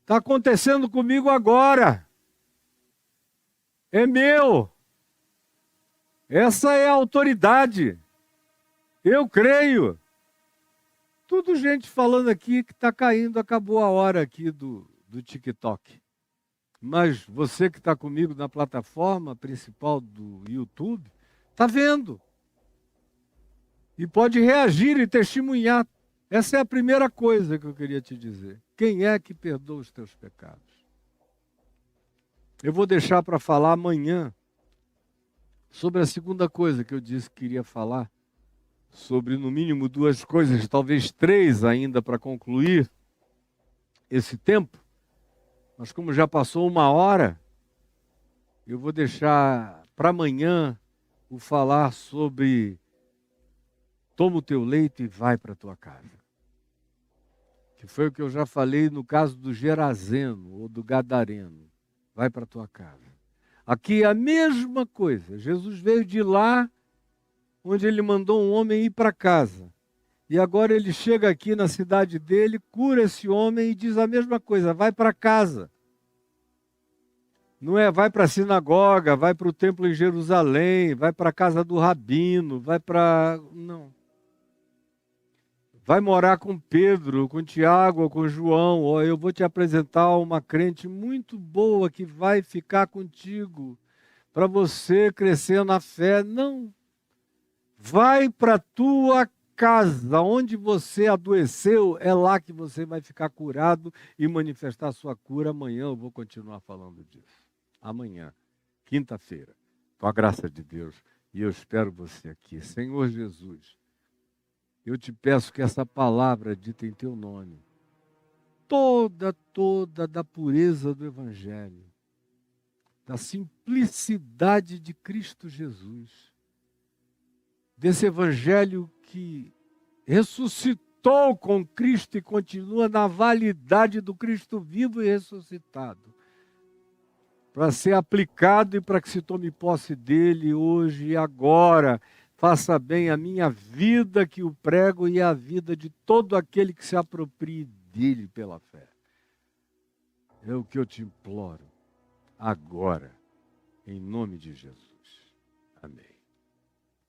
Está acontecendo comigo agora. É meu. Essa é a autoridade. Eu creio. Tudo gente falando aqui que está caindo, acabou a hora aqui do TikTok. Mas você que está comigo na plataforma principal do YouTube, está vendo. E pode reagir e testemunhar. Essa é a primeira coisa que eu queria te dizer. Quem é que perdoa os teus pecados? Eu vou deixar para falar amanhã sobre a segunda coisa que eu disse que queria falar. Sobre no mínimo 2 coisas, talvez 3 ainda para concluir esse tempo. Mas como já passou 1 hora, eu vou deixar para amanhã o falar sobre toma o teu leito e vai para a tua casa. Que foi o que eu já falei no caso do Gerazeno ou do Gadareno. Vai para a tua casa. Aqui é a mesma coisa. Jesus veio de lá onde ele mandou um homem ir para casa. E agora ele chega aqui na cidade dele, cura esse homem e diz a mesma coisa: vai para casa. Não é vai para a sinagoga, vai para o templo em Jerusalém, vai para a casa do rabino, vai para... Não. Vai morar com Pedro, com Tiago ou com João. Ou eu vou te apresentar uma crente muito boa que vai ficar contigo para você crescer na fé. Não. Vai para a tua casa, onde você adoeceu, é lá que você vai ficar curado e manifestar sua cura. Amanhã eu vou continuar falando disso. Amanhã, quinta-feira, com a graça de Deus. E eu espero você aqui. Senhor Jesus, eu te peço que essa palavra dita em teu nome, toda da pureza do Evangelho, da simplicidade de Cristo Jesus, desse Evangelho que ressuscitou com Cristo e continua na validade do Cristo vivo e ressuscitado, para ser aplicado e para que se tome posse dele hoje e agora. Faça bem a minha vida que o prego e a vida de todo aquele que se aproprie dele pela fé. É o que eu te imploro agora, em nome de Jesus. Amém.